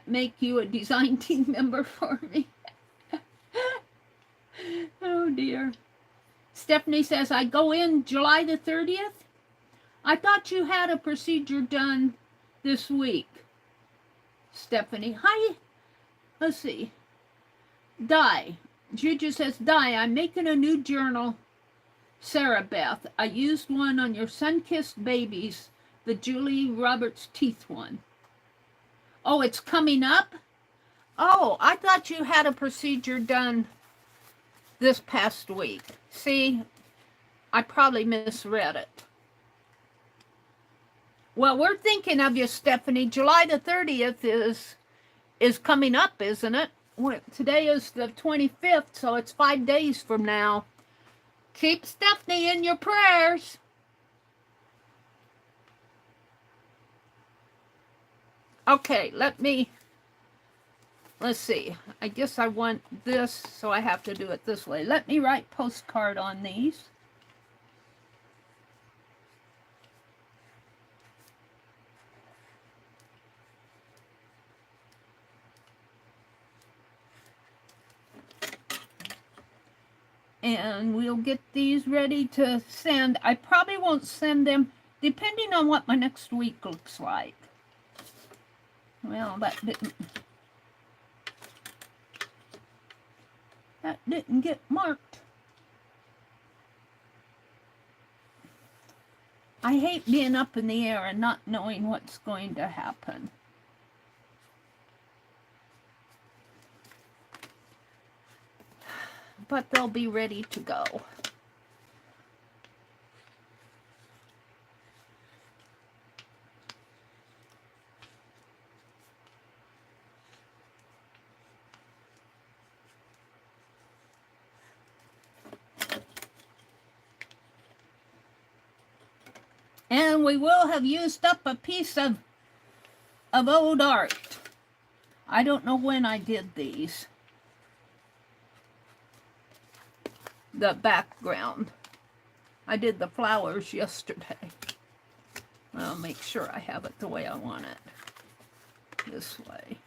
make you a design team member for me? Oh, dear. Stephanie says, I go in July the 30th. I thought you had a procedure done this week. Stephanie, hi. Let's see. Di, Juju says, Di, I'm making a new journal. Sarah Beth, I used one on your sun-kissed babies, the Julie Roberts teeth one. Oh, it's coming up? Oh, I thought you had a procedure done this past week. See, I probably misread it. Well, we're thinking of you, Stephanie. July the 30th is coming up, isn't it? Today is the 25th, so it's 5 days from now. Keep Stephanie in your prayers. Okay, let's see. I guess I want this, so I have to do it this way. Let me write postcard on these. And we'll get these ready to send. I probably won't send them, depending on what my next week looks like. Well, that didn't get marked. I hate being up in the air and not knowing what's going to happen. But they'll be ready to go. And we will have used up a piece of old art. I don't know when I did these. The background. I did the flowers yesterday. I'll make sure I have it the way I want it. This way.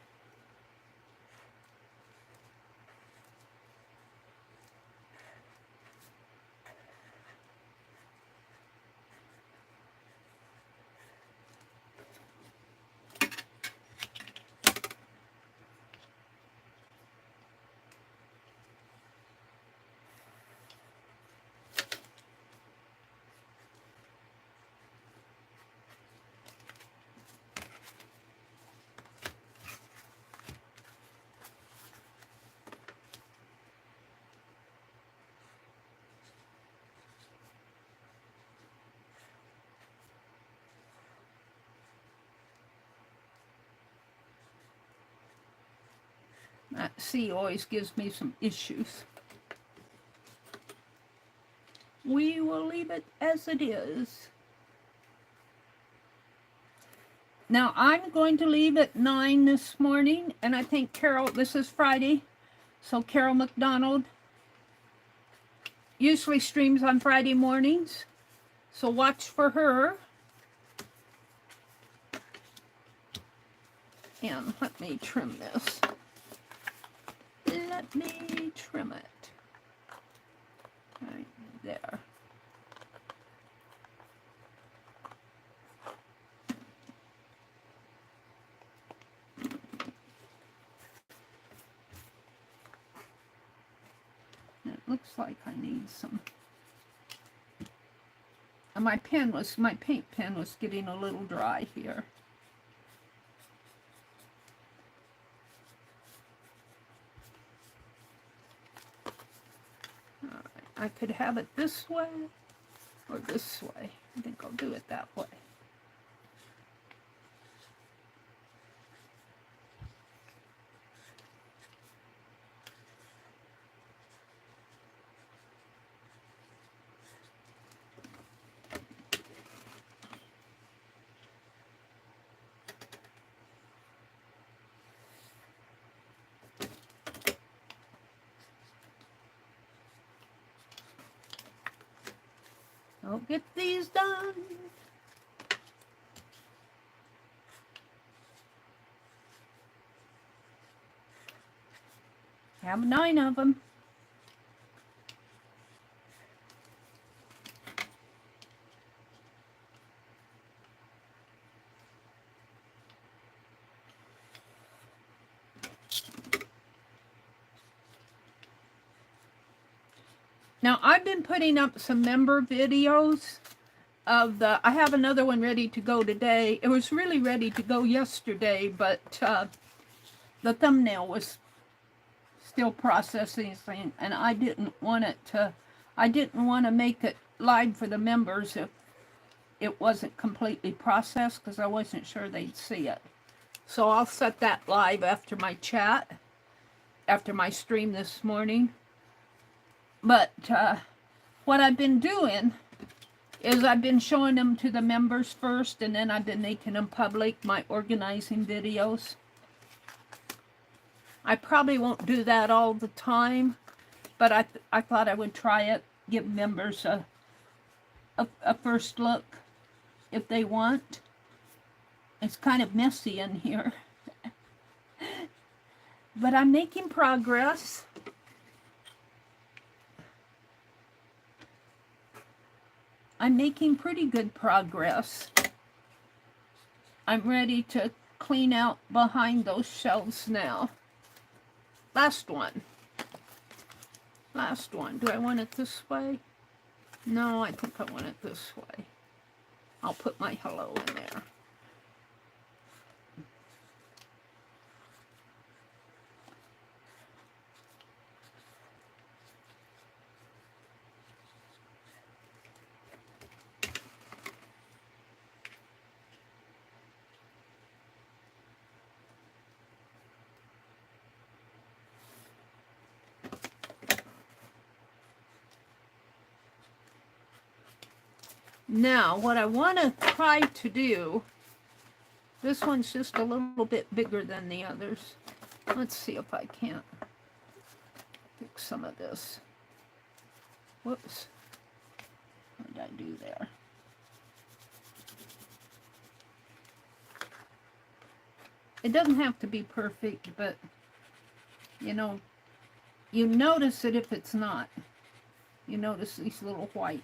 That C always gives me some issues. We will leave it as it is. Now, I'm going to leave at 9 this morning, and I think Carol, this is Friday, so Carol McDonald usually streams on Friday mornings, so watch for her. And let me trim this. Let me trim it. Right there. It looks like I need some. And my paint pen was getting a little dry here. I could have it this way or this way. I think I'll do it that way. I'll get these done. I have 9 of them. Now, I've been putting up some member videos of the, I have another one ready to go today. It was really ready to go yesterday, but the thumbnail was still processing, and I didn't want it to, I didn't want to make it live for the members if it wasn't completely processed, because I wasn't sure they'd see it. So I'll set that live after my chat, after my stream this morning. But what I've been doing is I've been showing them to the members first, and then I've been making them public, my organizing videos. I probably won't do that all the time, but I thought I would try it, give members a first look if they want. It's kind of messy in here, but I'm making progress. I'm making pretty good progress. I'm ready to clean out behind those shelves now. Last one. Last one. Do I want it this way? No, I think I want it this way. I'll put my hello in there. Now, what I want to try to do, this one's just a little bit bigger than the others. Let's see if I can't fix some of this. Whoops. What did I do there? It doesn't have to be perfect, but, you know, you notice it if it's not. You notice these little white.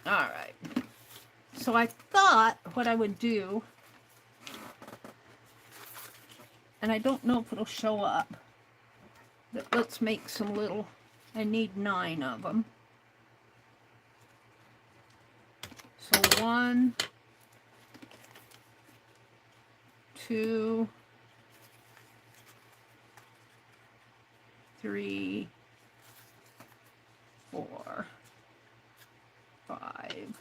All right, so I thought what I would do, and I don't know if it'll show up, but let's make some little, I need 9 of them. So 1, 2, 3, 4, 5.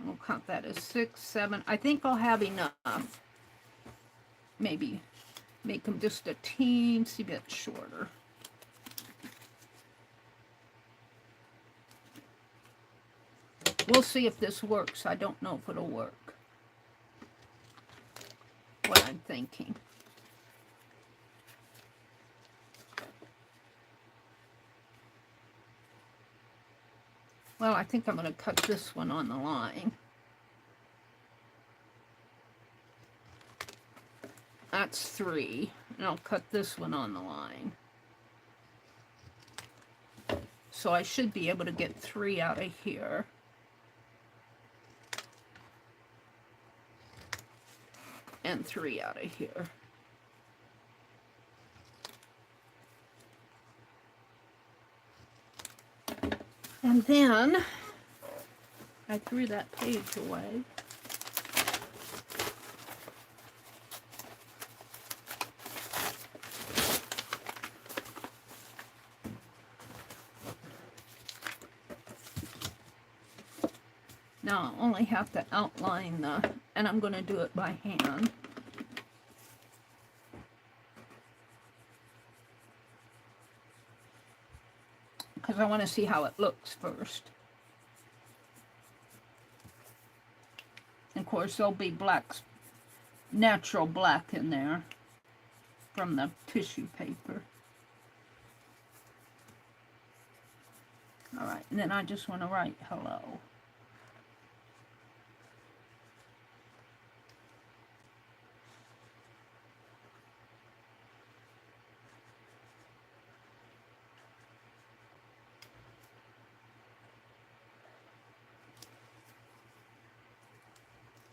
I'll count that as 6, 7. I think I'll have enough. Maybe make them just a teensy bit shorter. We'll see if this works. I don't know if it'll work. What I'm thinking. Well, I think I'm going to cut this one on the line. That's 3. And I'll cut this one on the line. So I should be able to get 3 out of here. And 3 out of here. And then, I threw that page away. Now I only have to outline the, and I'm going to do it by hand. Because I want to see how it looks first. Of course, there'll be black, natural black in there from the tissue paper. All right, and then I just want to write hello.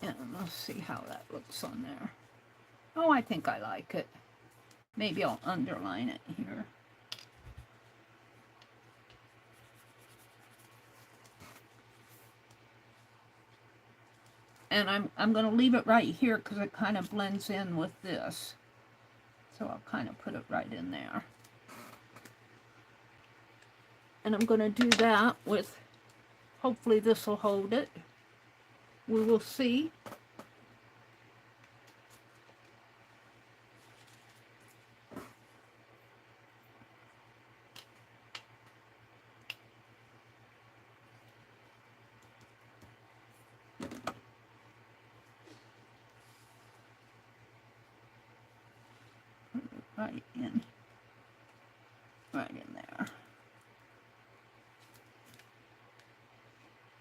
And let's see how that looks on there. Oh, I think I like it. Maybe I'll underline it here. And I'm going to leave it right here because it kind of blends in with this. So I'll kind of put it right in there. And I'm going to do that with, hopefully this will hold it. We will see. Right in there.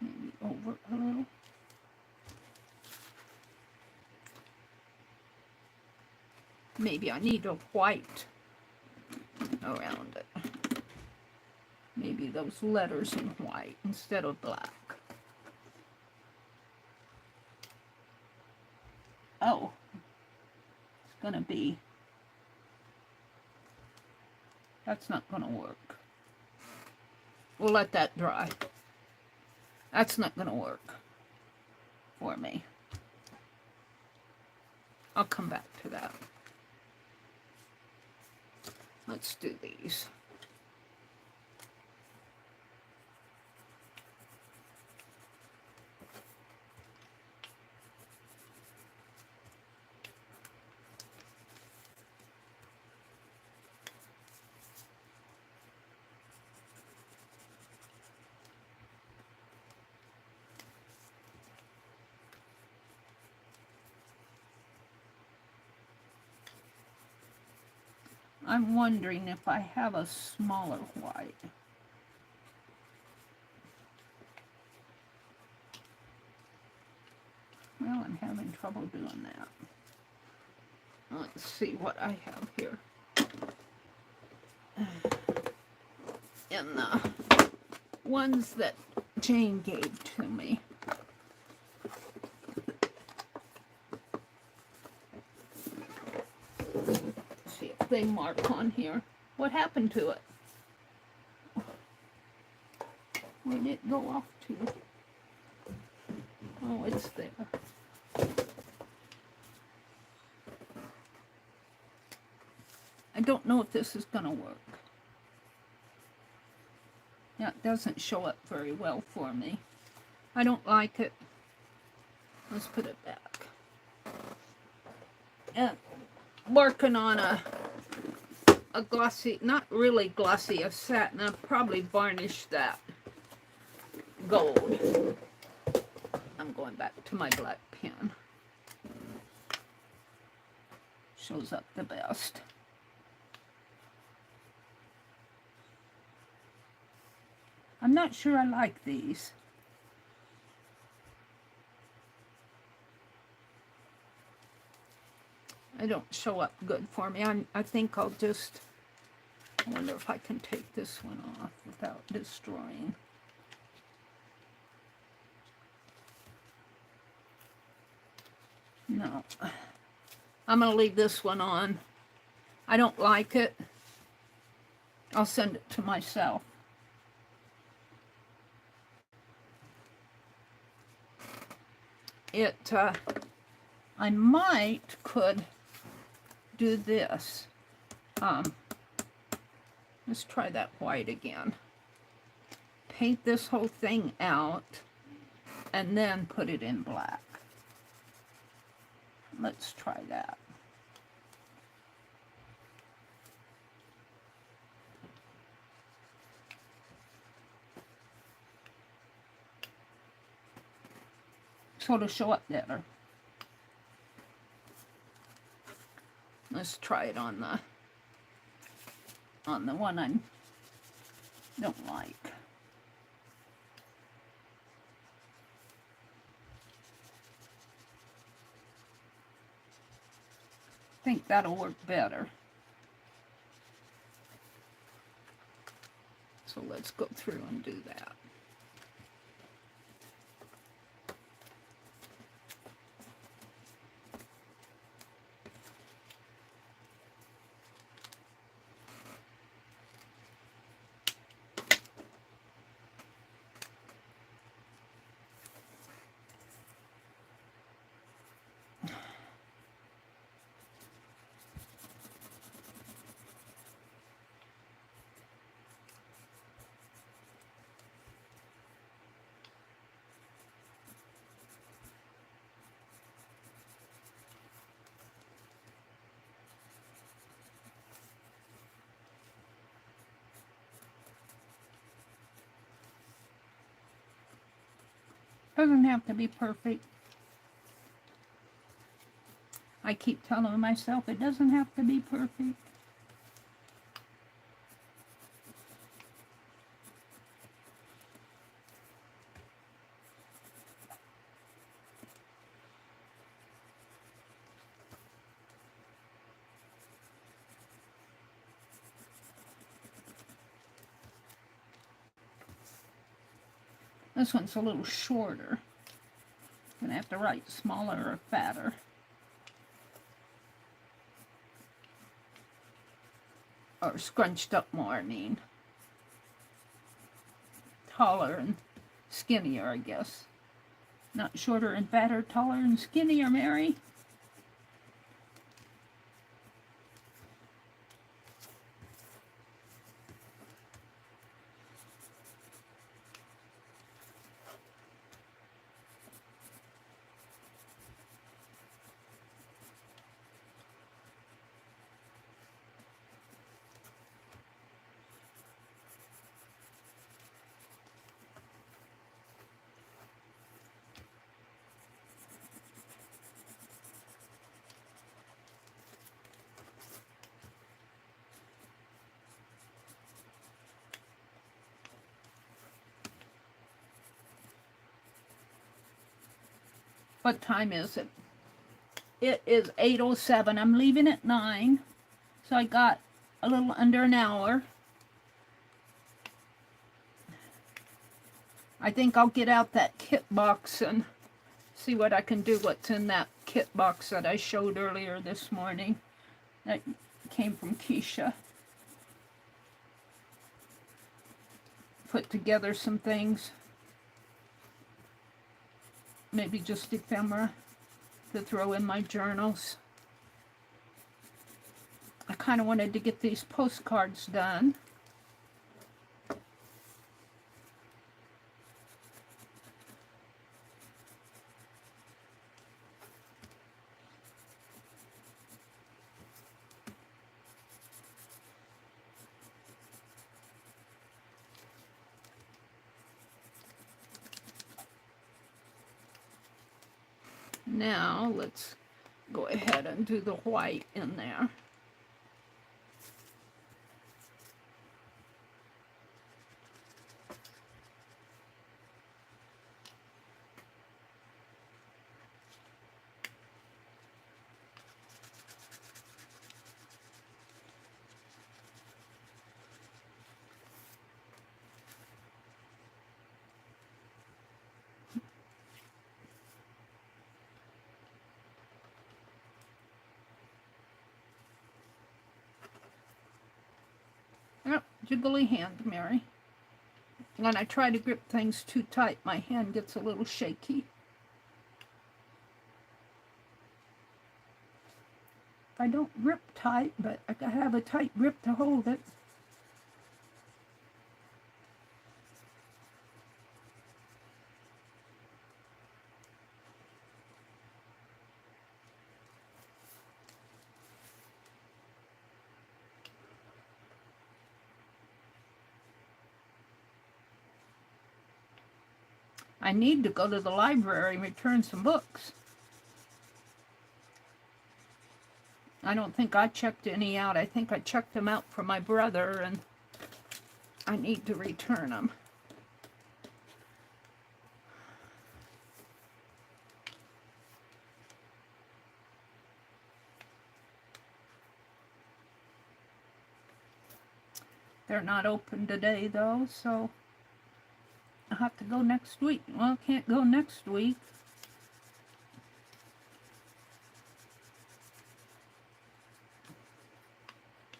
Maybe over a little. Maybe I need a white around it. Maybe those letters in white instead of black. Oh, it's gonna be, that's not gonna work. We'll let that dry. That's not gonna work for me. I'll come back to that. Let's do these. I'm wondering if I have a smaller white. Well, I'm having trouble doing that. Let's see what I have here. In the ones that Jane gave to me. See if they mark on here. What happened to it? Where did it go off to? Oh, it's there. I don't know if this is going to work. Yeah, it doesn't show up very well for me. I don't like it. Let's put it back. And working on a glossy, not really glossy, a satin. I'll probably varnish that gold. I'm going back to my black pen. Shows up the best. I'm not sure I like these. They don't show up good for me. I think I'll just, I wonder if I can take this one off without destroying. No. I'm going to leave this one on. I don't like it. I'll send it to myself. I could do this. Let's try that white again. Paint this whole thing out and then put it in black. Let's try that. So it'll show up better. Let's try it on the one I don't like. I think that'll work better. So let's go through and do that. Doesn't have to be perfect. I keep telling myself it doesn't have to be perfect. This one's a little shorter. I'm going to have to write smaller or fatter. Or scrunched up more, I mean. Taller and skinnier, I guess. Not shorter and fatter, taller and skinnier, Mary. What time is it? It is 8:07. I'm leaving at 9. So I got a little under an hour. I think I'll get out that kit box and see what I can do what's in that kit box that I showed earlier this morning. That came from Keisha. Put together some things. Maybe just ephemera to throw in my journals. I kind of wanted to get these postcards done. Now let's go ahead and do the white in there. Yep, jiggly hand, Mary. When I try to grip things too tight, my hand gets a little shaky. I don't grip tight, but I gotta have a tight grip to hold it. I need to go to the library and return some books. I don't think I checked any out. I think I checked them out for my brother, and I need to return them. They're not open today, though, so I'll have to go next week. Well, I can't go next week.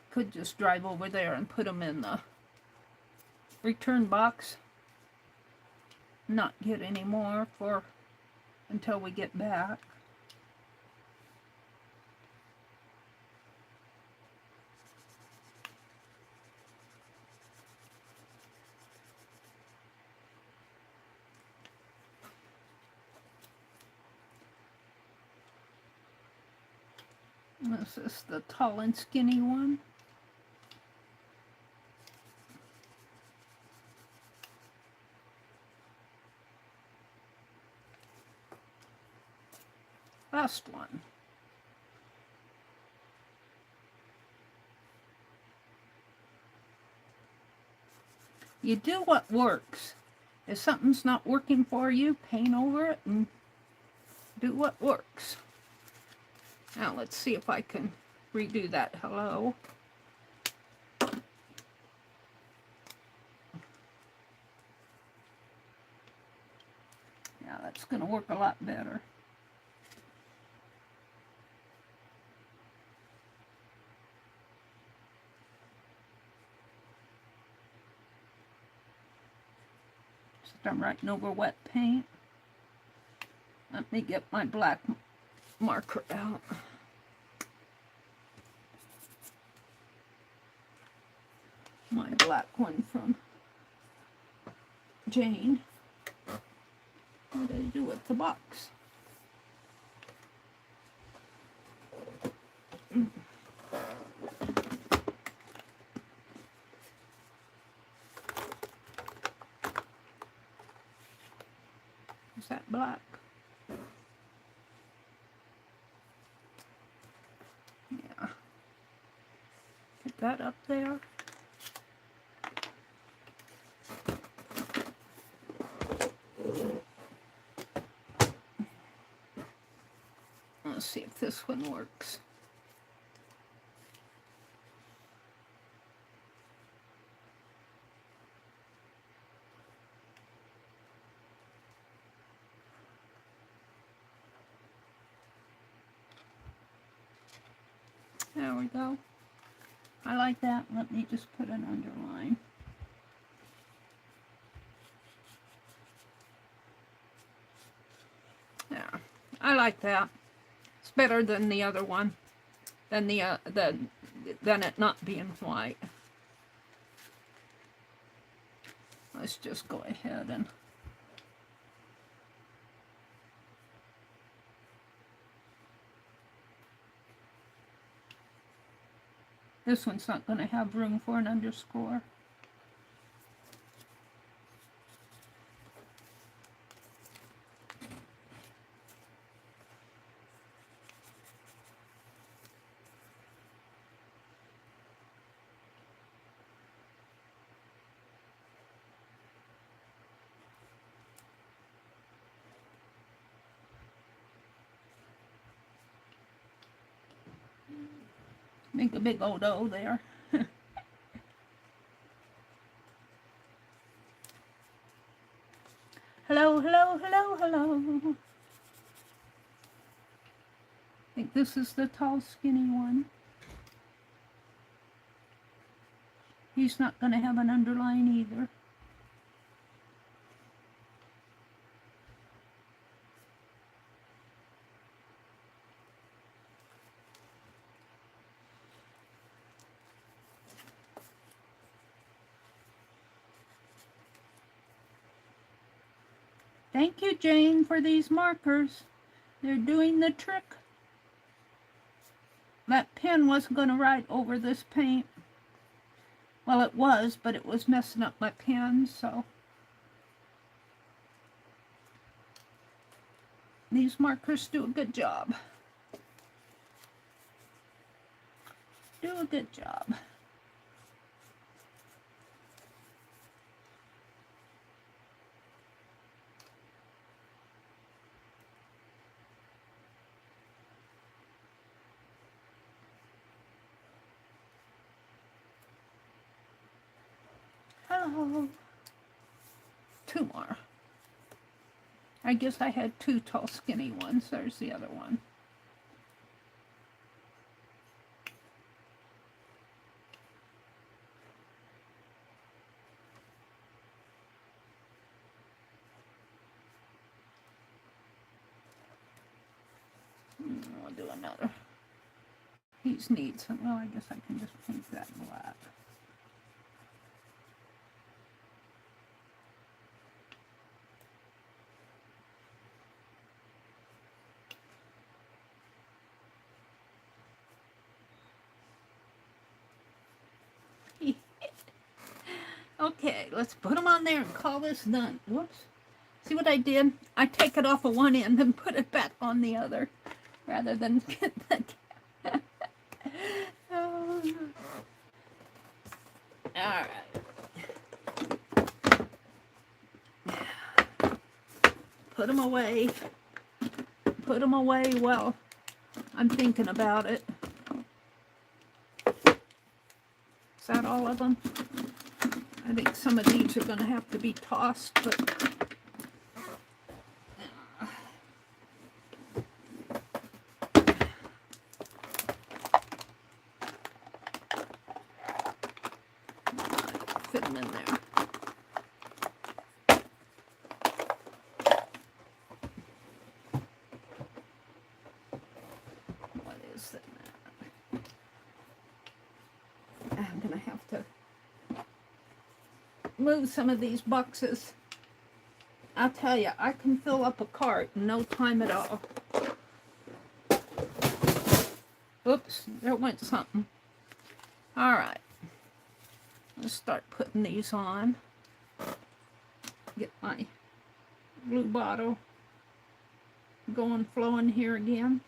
Could just drive over there and put them in the return box. Not get any more for until we get back. This is the tall and skinny one. last one. You do what works. If something's not working for you, paint over it and do what works. Now let's see if I can redo that hello. Yeah, that's going to work a lot better. I'm writing over wet paint. Let me get my black marker out. My black one from Jane. What did I do with the box? Is that black? Yeah. Get that up there. Let's see if this one works. There we go. I like that. Let me just put an underline. Yeah, I like that. It's better than the other one, than than it not being white. Let's just go ahead and this one's not going to have room for an underscore. Make a big old O there. Hello, hello, hello, hello. I think this is the tall, skinny one. He's not going to have an underline either. Thank you, Jane, for these markers. They're doing the trick. That pen wasn't going to write over this paint. Well, it was, but it was messing up my pen, so. These markers do a good job. Do a good job. Hello. Two more. I guess I had two tall, skinny ones. There's the other one. I'll do another. These need some. Well, I guess I can just paint that black. Okay, let's put them on there and call this done. Whoops. See what I did? I take it off of one end and put it back on the other. rather than get the oh. All right. Put them away. Put them away while I'm thinking about it. Is that all of them? I think some of these are going to have to be tossed, but fit them in there. What is that? I'm going to have to move some of these boxes. I'll tell you, I can fill up a cart in no time at all. Oops, there went something. All right. Let's start putting these on. Get my blue bottle going, flowing here again.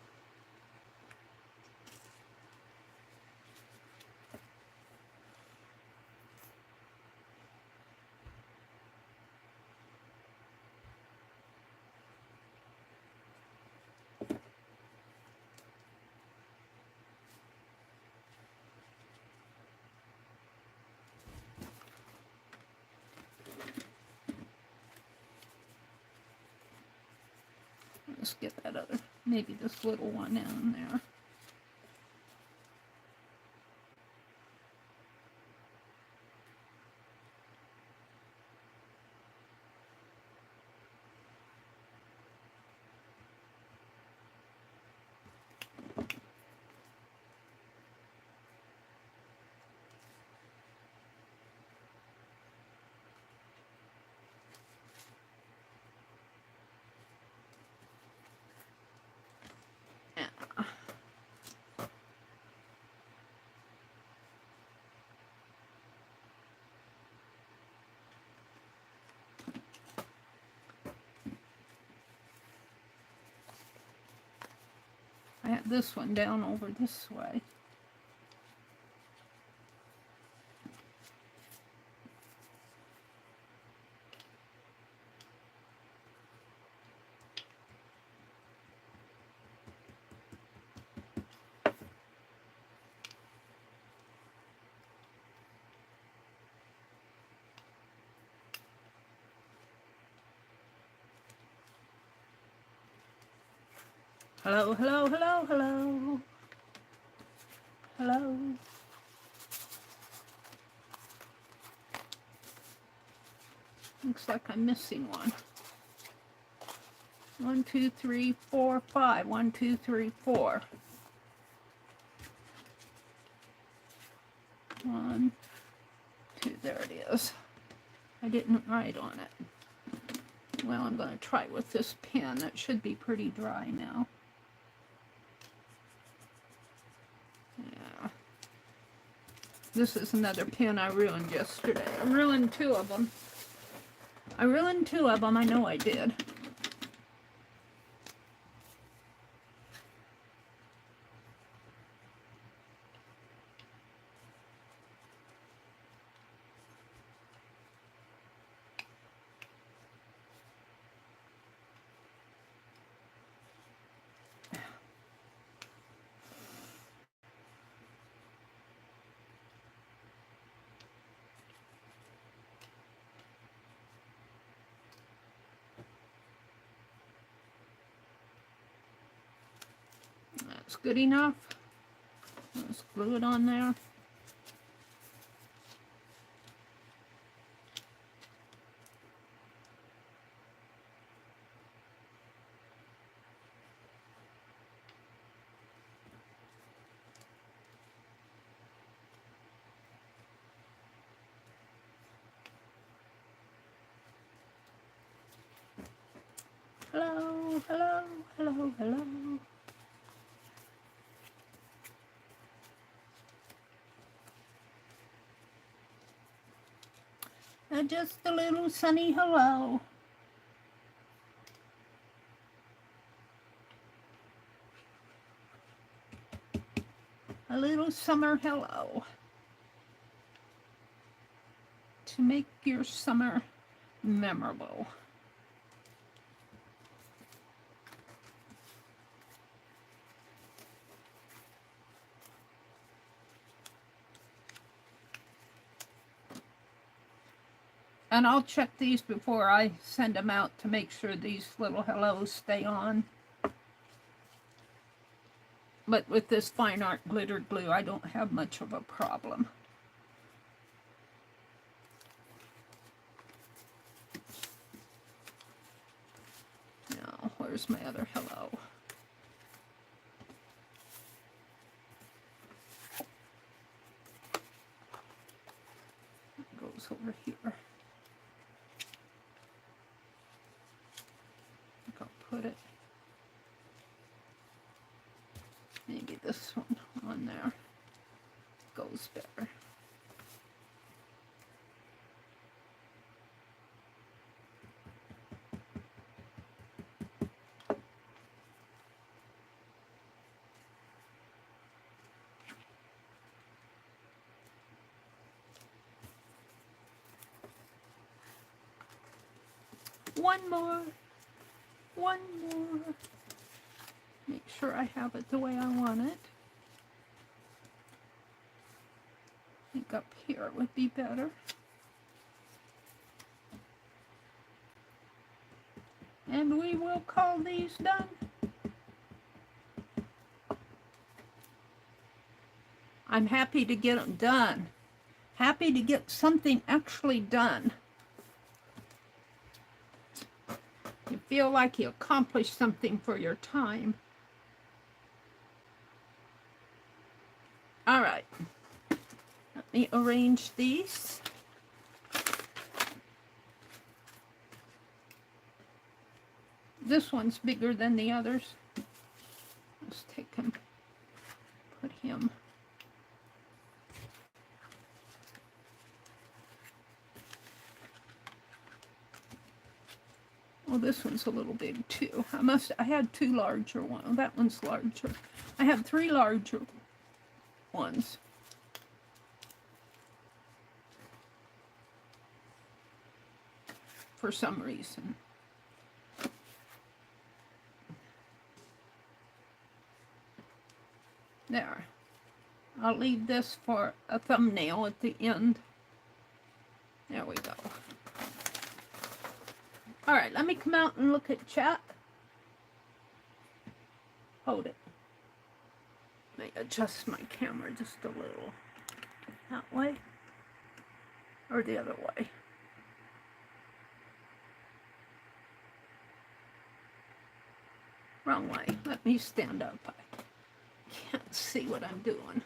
Let's get that other, maybe this little one in there. I have this one down over this way. Hello, hello, hello, hello. Hello. Looks like I'm missing one. 1, 2, 3, 4, 5. 1, 2, 3, 4. 1, 2, there it is. I didn't write on it. Well, I'm going to try with this pen. That should be pretty dry now. Yeah. This is another pen I ruined yesterday. I ruined 2 of them. I ruined 2 of them. I know I did. That's good enough. Let's glue it on there. Hello, hello, hello, hello. Just a little sunny hello. A little summer hello to make your summer memorable. And I'll check these before I send them out to make sure these little hellos stay on. But with this fine art glitter glue, I don't have much of a problem. Now, where's my other hello? It goes over here. I'll put it. Maybe this one on there goes better. One more. Make sure I have it the way I want it. I think up here would be better. And we will call these done. I'm happy to get them done. Happy to get something actually done. You feel like you accomplished something for your time. All right. Let me arrange these. This one's bigger than the others. Let's take him, put him. Well, this one's a little big too. I had two larger ones. Oh, that one's larger. I have three larger ones. For some reason. There. I'll leave this for a thumbnail at the end. There we go. All right, let me come out and look at chat. Hold it. Let me adjust my camera just a little. That way. Or the other way. Wrong way. Let me stand up. I can't see what I'm doing.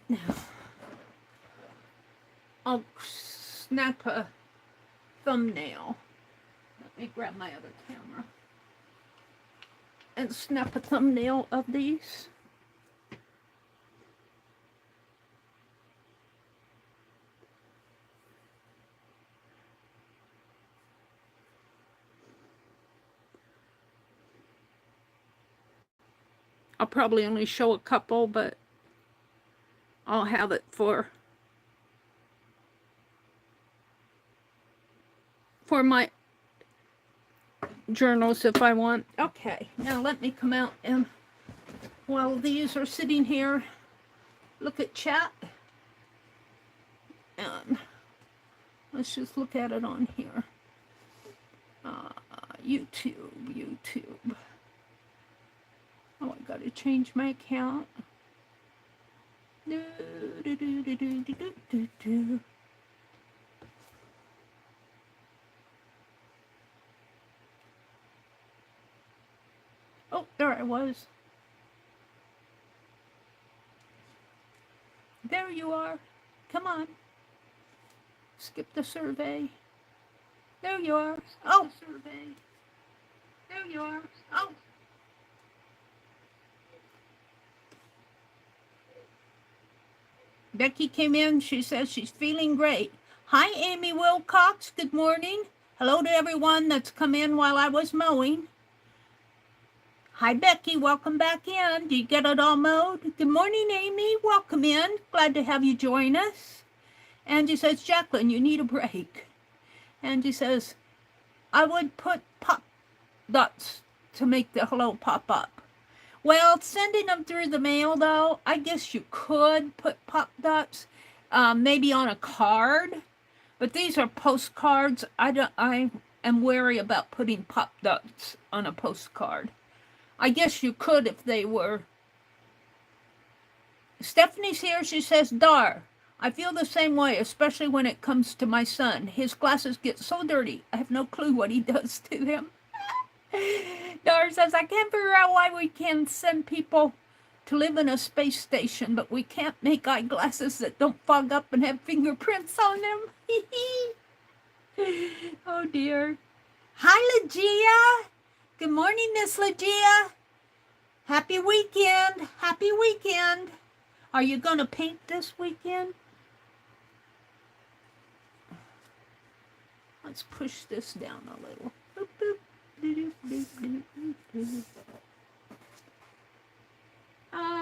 Now, I'll snap a thumbnail. Let me grab my other camera. And snap a thumbnail of these. I'll probably only show a couple, but I'll have it for my journals if I want. Okay, now let me come out and while these are sitting here, look at chat. And let's just look at it on here. YouTube. Oh, I gotta change my account. Oh, there I was. There you are. Come on. Skip the survey. There you are. Oh, survey. There you are. Oh. Becky came in. She says she's feeling great. Hi, Amy Wilcox. Good morning. Hello to everyone that's come in while I was mowing. Hi, Becky. Welcome back in. Do you get it all mowed? Good morning, Amy. Welcome in. Glad to have you join us. Angie says, Jacqueline, you need a break. Angie says, I would put pop dots to make the hello pop up. Well, sending them through the mail, though, I guess you could put pop dots, maybe on a card. But these are postcards. I am wary about putting pop dots on a postcard. I guess you could if they were. Stephanie's here. She says, Dar, I feel the same way, especially when it comes to my son. His glasses get so dirty. I have no clue what he does to them. Dar says, I can't figure out why we can send people to live in a space station, but we can't make eyeglasses that don't fog up and have fingerprints on them. Oh, dear. Hi, Legia. Good morning, Miss Legia. Happy weekend. Happy weekend. Are you going to paint this weekend? Let's push this down a little. Boop, boop.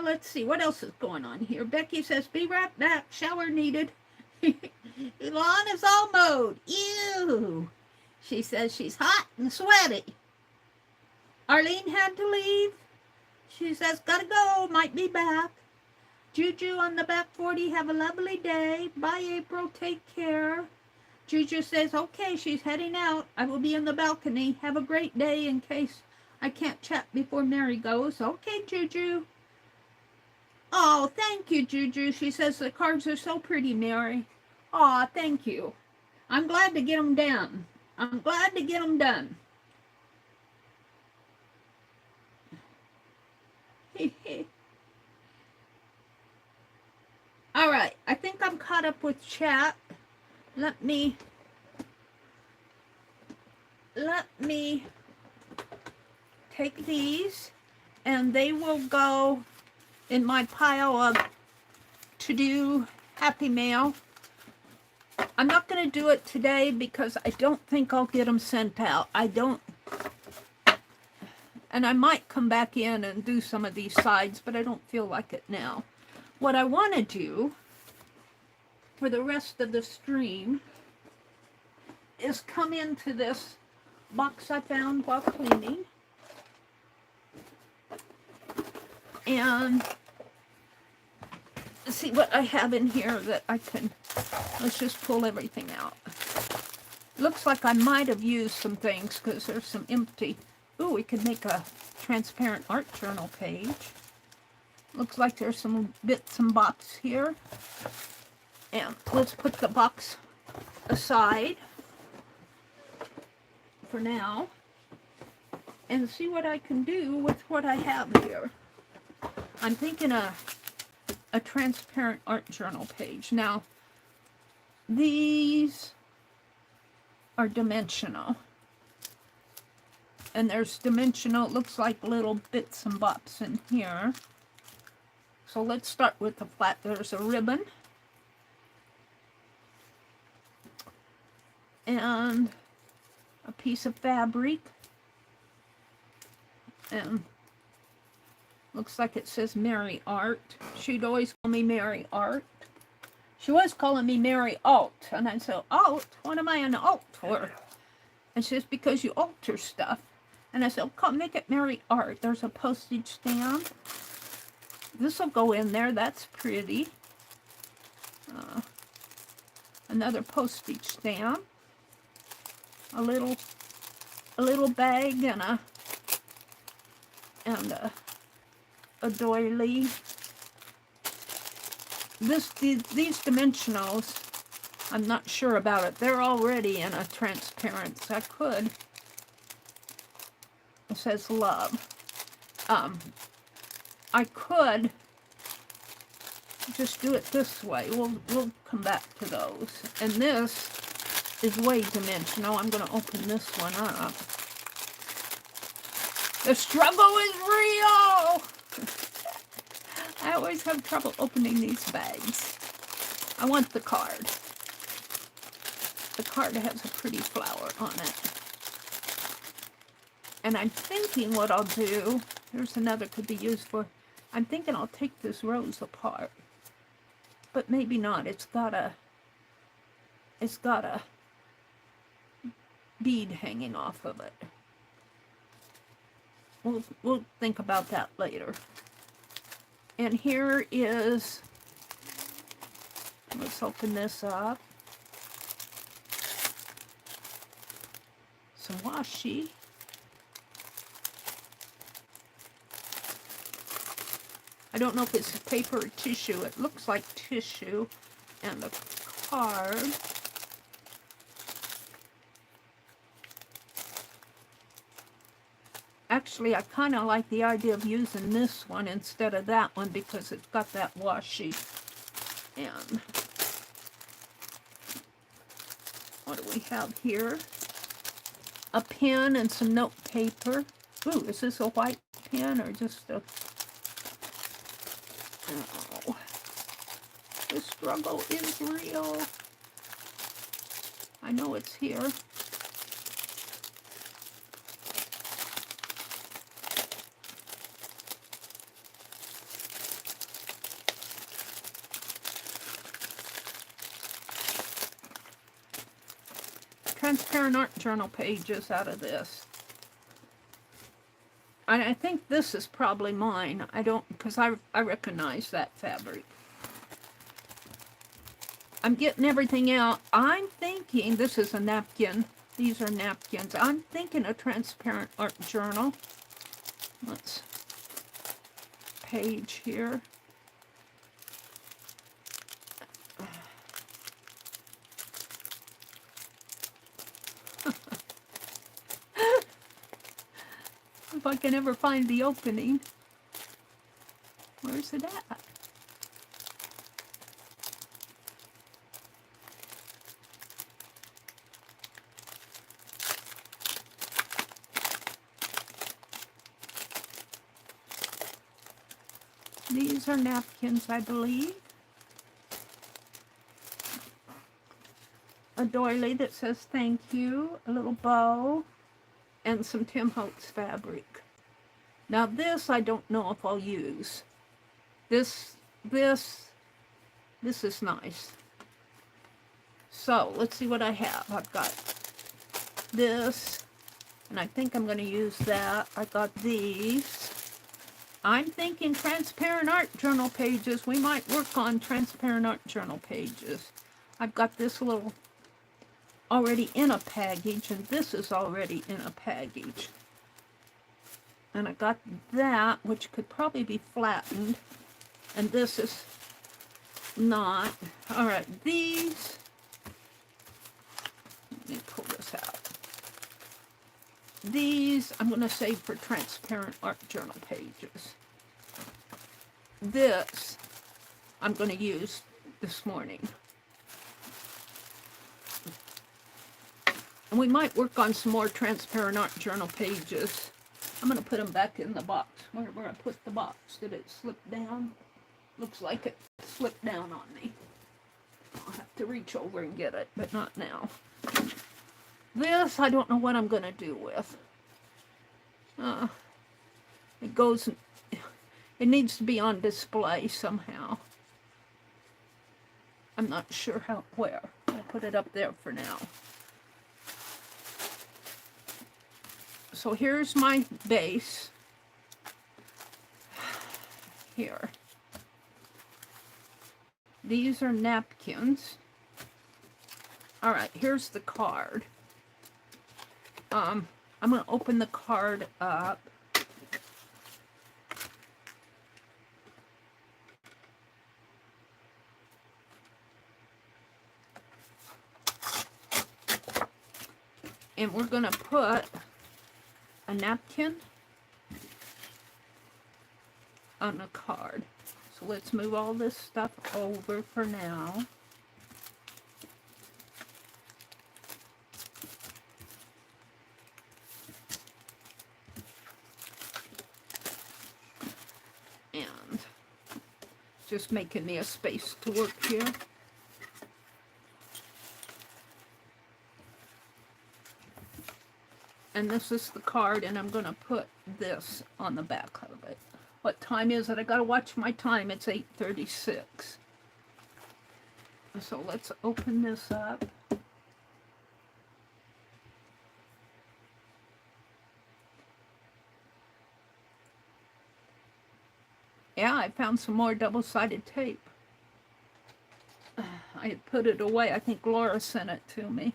Let's see, what else is going on here? Becky says, be right back, shower needed. Lawn is all mowed. Ew. She says she's hot and sweaty. Arlene had to leave. She says, gotta go, might be back. Juju on the back 40, have a lovely day. Bye, April, take care. Juju says, okay, she's heading out. I will be in the balcony. Have a great day in case I can't chat before Meri goes. Okay, Juju. Oh, thank you, Juju. She says the cards are so pretty, Meri. Aw, thank you. I'm glad to get them done. I'm glad to get them done. All right, I think I'm caught up with chat. Let me take these, and they will go in my pile of to-do happy mail. I'm not going to do it today because I don't think I'll get them sent out. And I might come back in and do some of these sides, but I don't feel like it now. What I want to do for the rest of the stream is come into this box I found while cleaning and see what I have in here that I can. Let's just pull everything out. Looks like I might have used some things because there's some empty. Ooh, we could make a transparent art journal page. Looks like there's some bits and bobs here. And let's put the box aside for now and see what I can do with what I have here. I'm thinking a transparent art journal page. Now, these are dimensional. And there's dimensional, it looks like little bits and bobs in here. So let's start with the flat. There's a ribbon. And a piece of fabric. And looks like it says Meri Art. She'd always call me Meri Art. She was calling me Meri Alt. And I said, Alt? What am I an alt for? And she says, because you alter stuff. And I said, oh, make it Meri Art. There's a postage stamp. This will go in there. That's pretty. Another postage stamp. A little bag and a doily. These dimensionals, I'm not sure about it. They're already in a transparent. I could. It says love. I could just do it this way. We'll come back to those. And this is way dimensional. I'm going to open this one up. The struggle is real! I always have trouble opening these bags. I want the card. The card has a pretty flower on it. And I'm thinking what I'll do, there's another could be used for, I'm thinking I'll take this rose apart. But maybe not. It's got a bead hanging off of it. We'll think about that later. And here is, let's open this up. Some washi. I don't know if it's paper or tissue. It looks like tissue. And the card. Actually, I kind of like the idea of using this one instead of that one because it's got that washi. And what do we have here? A pen and some note paper. Ooh, is this a white pen or just a... Oh, the struggle is real. I know it's here. Transparent art journal pages out of this. And I think this is probably mine. I don't, because I recognize that fabric. I'm getting everything out. I'm thinking, this is a napkin. These are napkins. I'm thinking a transparent art journal. Let's page here. If I can ever find the opening. Where's it at? These are napkins, I believe. A doily that says thank you, a little bow, and some Tim Holtz fabric. Now this I don't know if I'll use. This is nice. So let's see what I have. I've got this, and I think I'm going to use that. I got these. I'm thinking transparent art journal pages. We might work on transparent art journal pages. I've got this little already in a package, and this is already in a package. And I got that, which could probably be flattened, and this is not. All right, these, let me pull this out. These I'm going to save for transparent art journal pages. This I'm going to use this morning. And we might work on some more transparent art journal pages. I'm going to put them back in the box. Where I put the box? Did it slip down? Looks like it slipped down on me. I'll have to reach over and get it, but not now. This, I don't know what I'm going to do with. It goes, it needs to be on display somehow. I'm not sure where. I'll put it up there for now. So here's my base. Here. These are napkins. All right, here's the card. I'm going to open the card up. And we're going to put a napkin on the card. So let's move all this stuff over for now. And just making me a space to work here. And this is the card, and I'm going to put this on the back of it. What time is it? I got to watch my time. It's 8:36. So let's open this up. Yeah, I found some more double-sided tape. I had put it away. I think Laura sent it to me.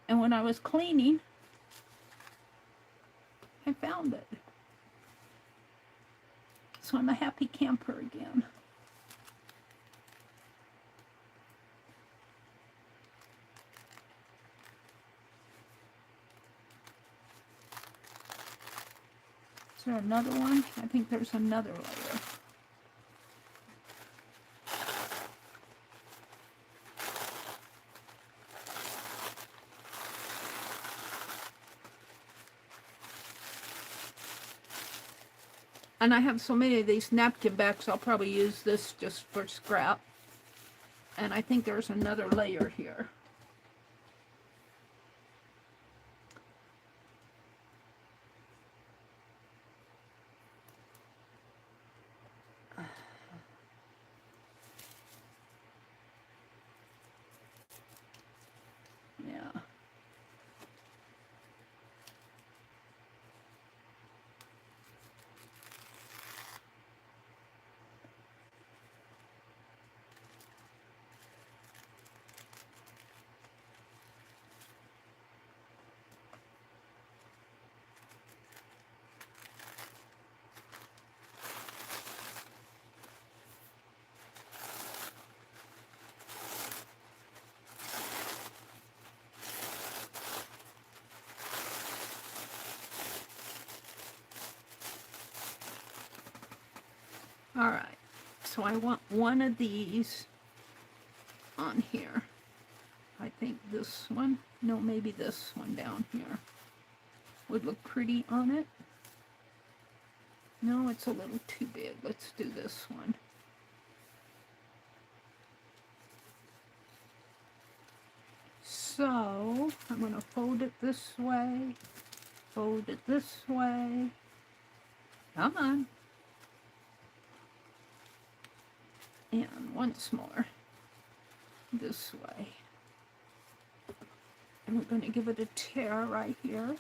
And when I was cleaning, I found it. So I'm a happy camper again. Is there another one? I think there's another layer. And I have so many of these napkin backs, I'll probably use this just for scrap. And I think there's another layer here. Yeah. All right, so I want one of these on here. I think this one, no, maybe this one down here would look pretty on it. No, it's a little too big. Let's do this one. So I'm going to fold it this way, fold it this way. Come on. And once more, this way. And we're going to give it a tear right here.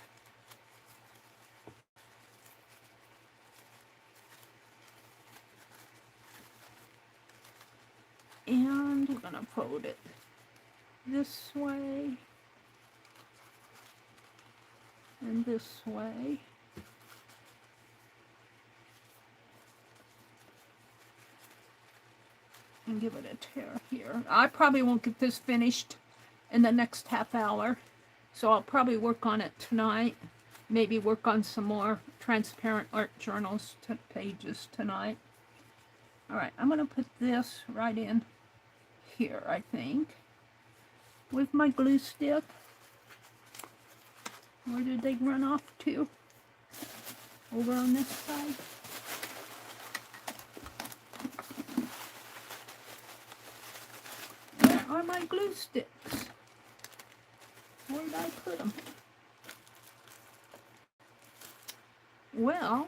And we're going to fold it this way. And this way. And give it a tear here. I probably won't get this finished in the next half hour, so I'll probably work on it tonight. Maybe work on some more transparent art journals pages tonight. All right, I'm going to put this right in here, I think, with my glue stick. Where did they run off to? Over on this side. Where are my glue sticks? Where did I put them? Well,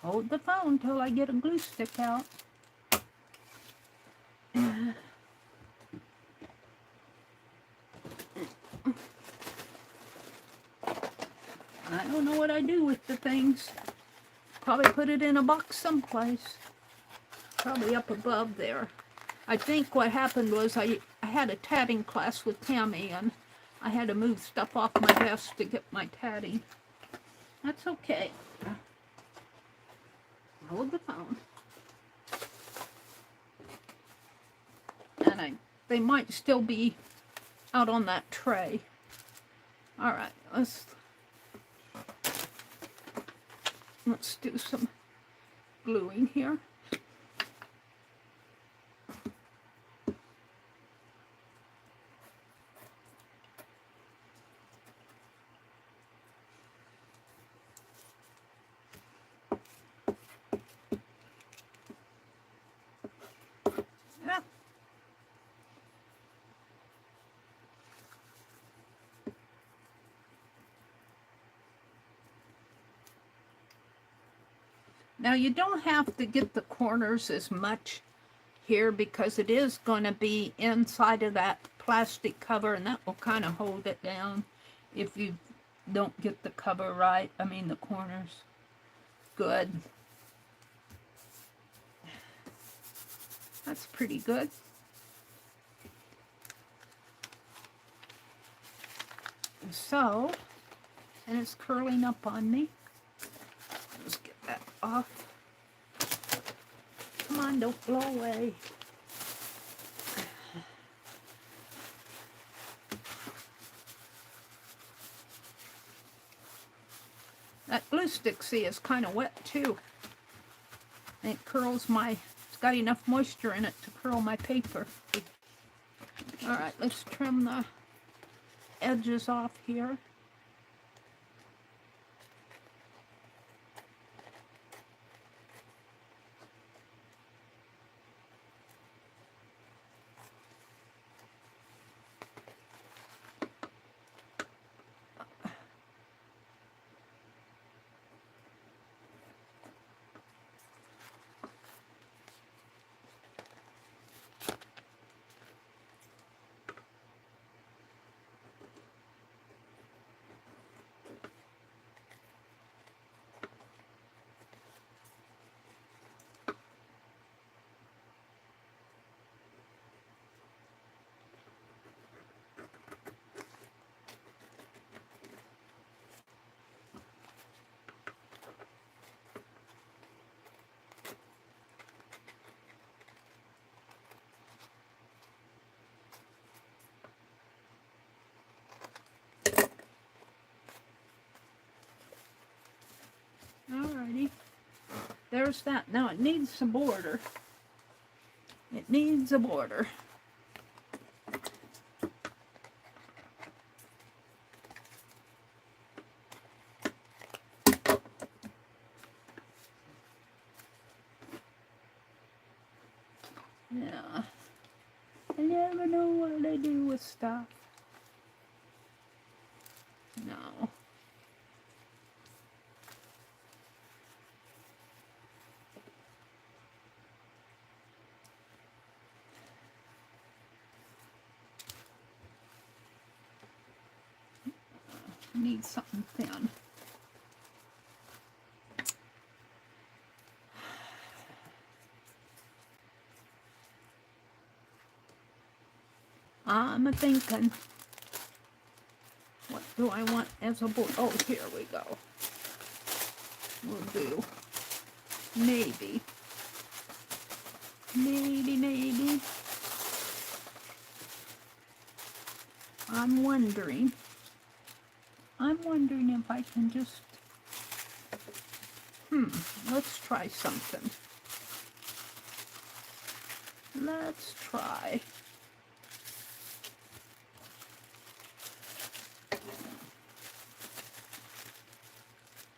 hold the phone till I get a glue stick out. I don't know what I do with the things. Probably put it in a box someplace. Probably up above there. I think what happened was I had a tatting class with Tammy, and I had to move stuff off my desk to get my tatting. That's okay. Hold the phone. And they might still be out on that tray. All right, let's do some gluing here. Yeah. Now you don't have to get the corners as much here because it is going to be inside of that plastic cover, and that will kind of hold it down if you don't get the cover right. I mean the corners. Good. That's pretty good. So, and it's curling up on me. Let's get that off. Come on, don't blow away. That glue stick, see, is kind of wet too. And it curls my, it's got enough moisture in it to curl my paper. Alright, let's trim the edges off here. Alrighty, there's that. Now it needs a border. It needs a border. Yeah, I never know what they do with stuff. No. Need something thin. I'm thinking, what do I want as a board? Oh, here we go. We'll do maybe. I'm wondering if I can just, let's try something. Let's try.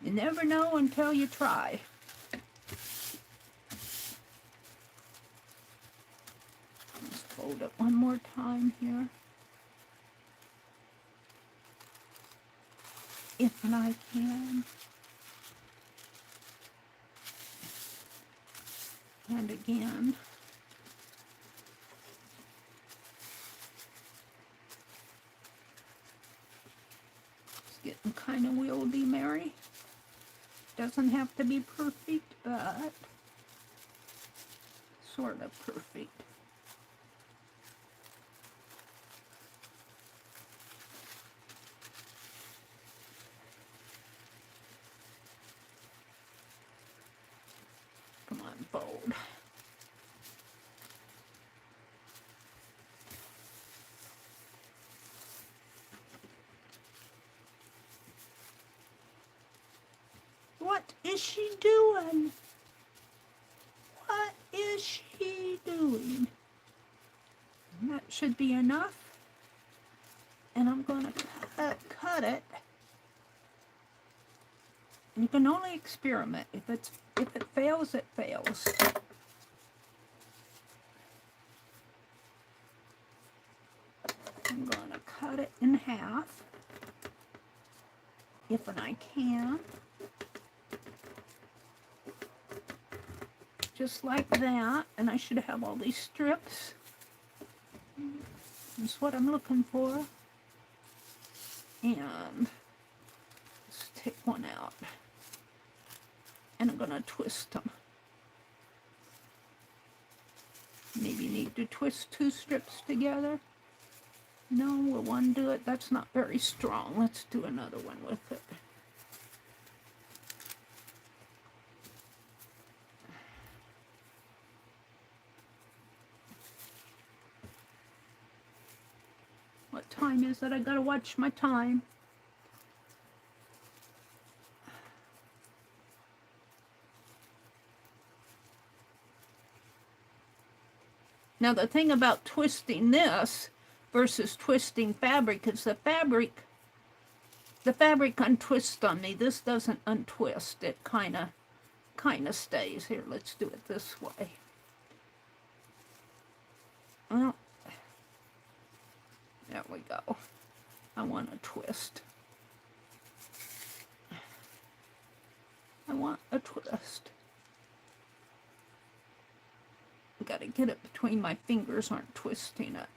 You never know until you try. Let's fold it one more time here. If I can. And again. It's getting kind of wieldy, Mary. Doesn't have to be perfect, but sort of perfect. Come on, fold. What is she doing? gluing. And that should be enough. And I'm going to cut it. And you can only experiment. If it fails, it fails. I'm going to cut it in half, if I can. Just like that, and I should have all these strips. That's what I'm looking for. And let's take one out. And I'm going to twist them. Maybe need to twist 2 strips together. No, we'll undo it. That's not very strong. Let's do another one with it. What time is it? I gotta watch my time. Now the thing about twisting this versus twisting fabric is the fabric untwists on me. This doesn't untwist. It kind of stays. Here, let's do it this way. Well, there we go. I want a twist. I want a twist. I gotta get it between my fingers, aren't twisting it.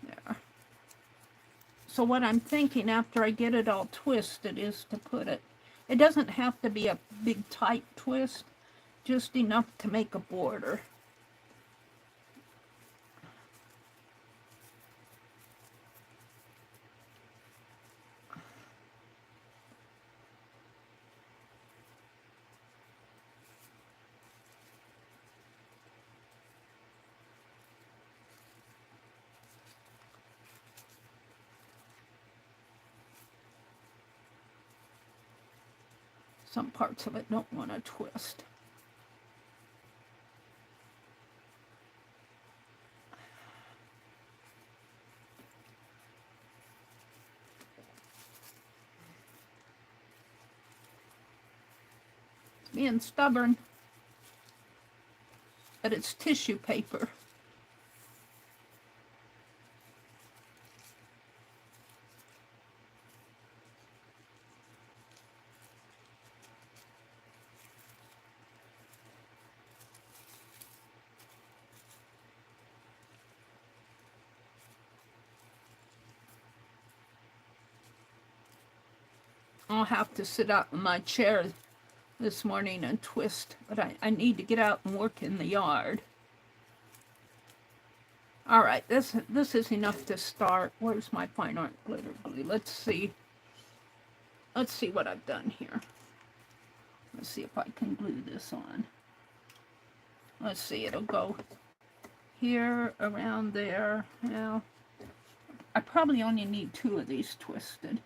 There. So what I'm thinking after I get it all twisted is to put it, it doesn't have to be a big tight twist, just enough to make a border. Some parts of it don't want to twist. It's being stubborn, but it's tissue paper. I'll have to sit out in my chair this morning and twist, but I need to get out and work in the yard. All right, this is enough to start. Where's my fine art glitter glue? Let's see what I've done here. Let's see if I can glue this on. Let's see, it'll go here, around there. Now, I probably only need 2 of these twisted.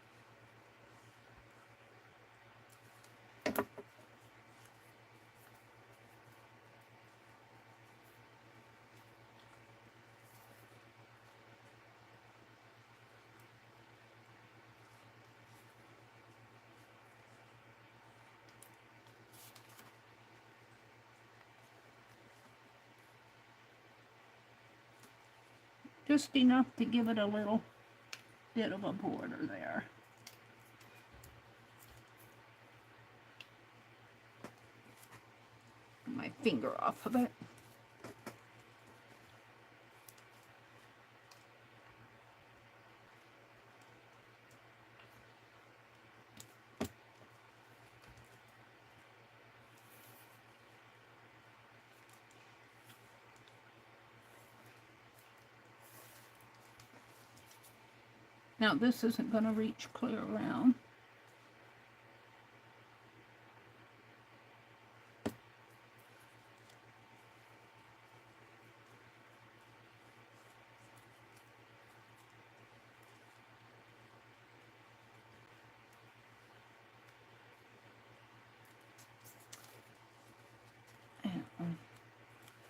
Just enough to give it a little bit of a border there. Get my finger off of it. Now this isn't going to reach clear around.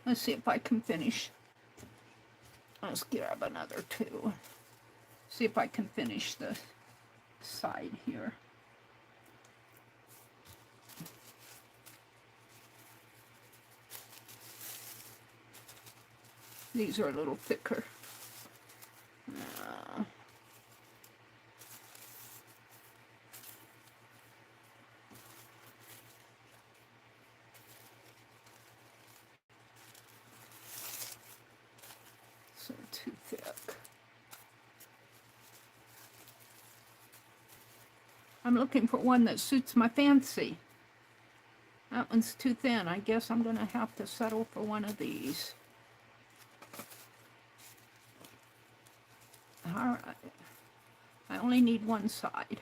Let's see if I can finish. Let's grab another two. See if I can finish the side here. These are a little thicker. So too thick. I'm looking for one that suits my fancy. That one's too thin. I guess I'm going to have to settle for one of these. All right. I only need one side.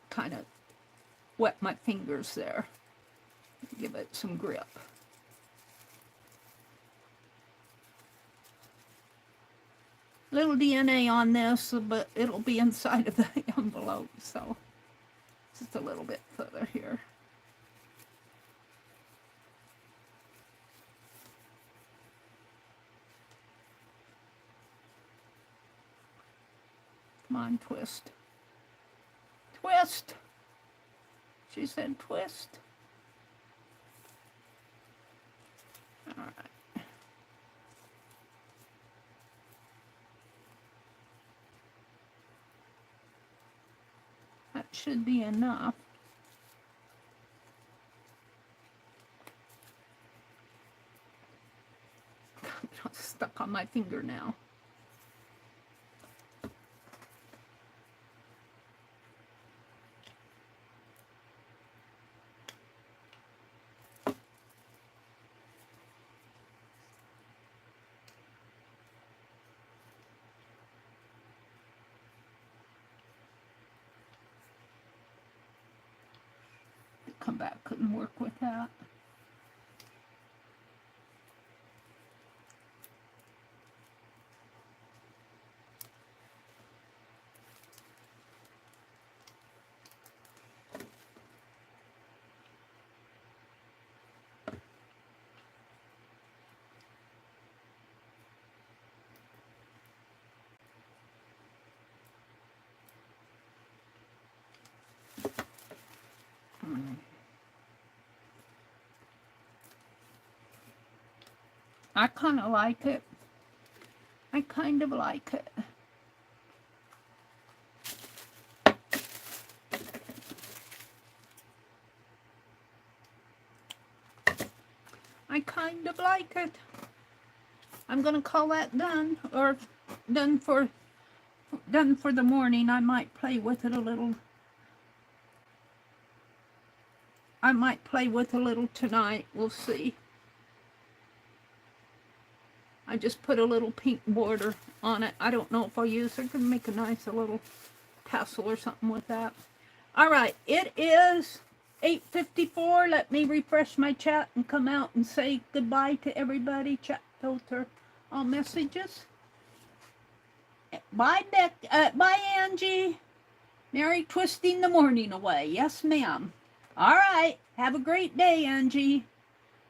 Kind of wet my fingers there. Give it some grip. Little DNA on this, but it'll be inside of the envelope, so just a little bit further here. Come on, twist. Twist! She said twist. All right. That should be enough. It's stuck on my finger now. Come back, couldn't work with that. I kind of like it. I kind of like it. I kind of like it. I'm going to call that done, or done for the morning. I might play with it a little. I might play with a little tonight. We'll see. I just put a little pink border on it. I don't know if I'll use it. I can make a nice little tassel or something with that. All right, it is 8:54. Let me refresh my chat and come out and say goodbye to everybody. Chat filter all messages. Bye, bye, Angie. Mary twisting the morning away. Yes, ma'am. All right. Have a great day, Angie.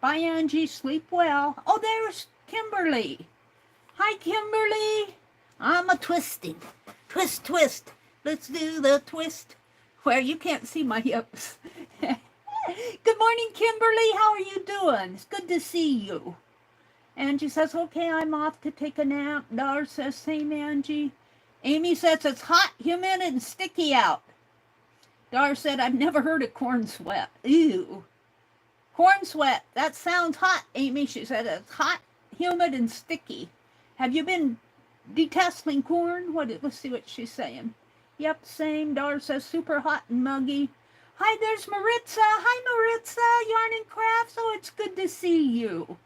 Bye, Angie. Sleep well. Oh, there's Kimberly. Hi, Kimberly. I'm a twisting. Twist, twist. Let's do the twist. Where you can't see my hips. Good morning, Kimberly. How are you doing? It's good to see you. Angie says, okay, I'm off to take a nap. Dar says, same, Angie. Amy says, it's hot, humid, and sticky out. Dar said, I've never heard of corn sweat. Ew. Corn sweat. That sounds hot, Amy. She said, it's hot, humid, and sticky. Have you been detesting corn? Let's see what she's saying. Yep, same. Dar says, super hot and muggy. Hi, there's Maritza. Hi, Maritza. Yarn and Crafts. Oh, it's good to see you.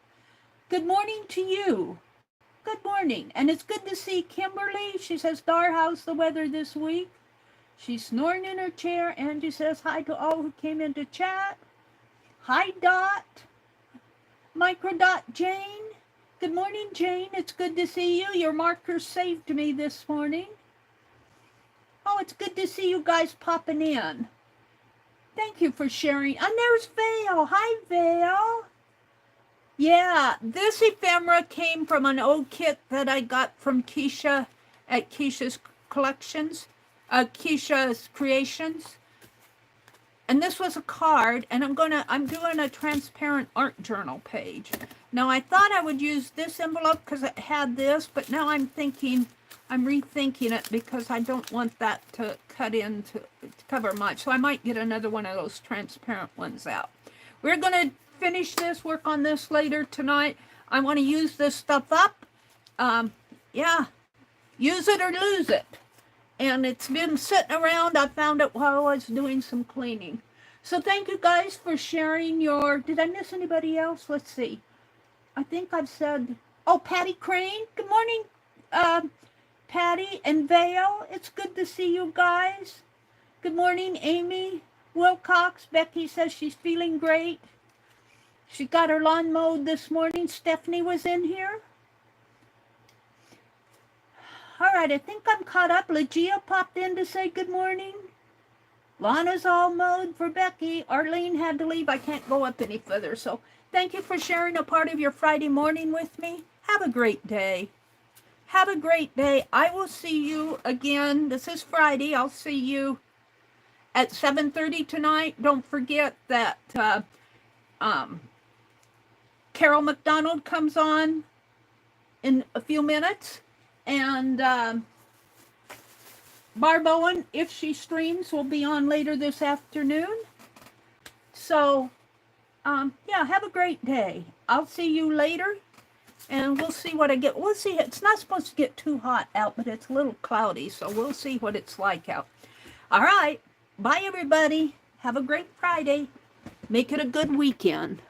Good morning to you. Good morning. And it's good to see Kimberly. She says, Dar, how's the weather this week? She's snoring in her chair. Angie says, hi to all who came into chat. Hi, Dot. Microdot Jane. Good morning, Jane. It's good to see you. Your marker saved me this morning. Oh, it's good to see you guys popping in. Thank you for sharing. And there's Vale. Hi, Vale. Yeah, this ephemera came from an old kit that I got from Keisha at Keisha's Collections, Keisha's Creations. And this was a card, and I'm doing a transparent art journal page. Now, I thought I would use this envelope because it had this, but now I'm rethinking it because I don't want that to cut in to cover much. So I might get another one of those transparent ones out. We're going to finish this, work on this later tonight. I want to use this stuff up. Yeah, use it or lose it. And it's been sitting around. I found it while I was doing some cleaning. So thank you guys for sharing your... Did I miss anybody else? Let's see. I think I've said... Oh, Patty Crane. Good morning, Patty and Vale. It's good to see you guys. Good morning, Amy Wilcox. Becky says she's feeling great. She got her lawn mowed this morning. Stephanie was in here. All right, I think I'm caught up. Legia popped in to say good morning. Lana's all mowed for Becky. Arlene had to leave. I can't go up any further. So thank you for sharing a part of your Friday morning with me. Have a great day. Have a great day. I will see you again. This is Friday. I'll see you at 7:30 tonight. Don't forget that Carol McDonald comes on in a few minutes. And Barb Owen, if she streams, will be on later this afternoon. So, yeah, have a great day. I'll see you later, and we'll see what I get. We'll see. It's not supposed to get too hot out, but it's a little cloudy, so we'll see what it's like out. All right. Bye, everybody. Have a great Friday. Make it a good weekend.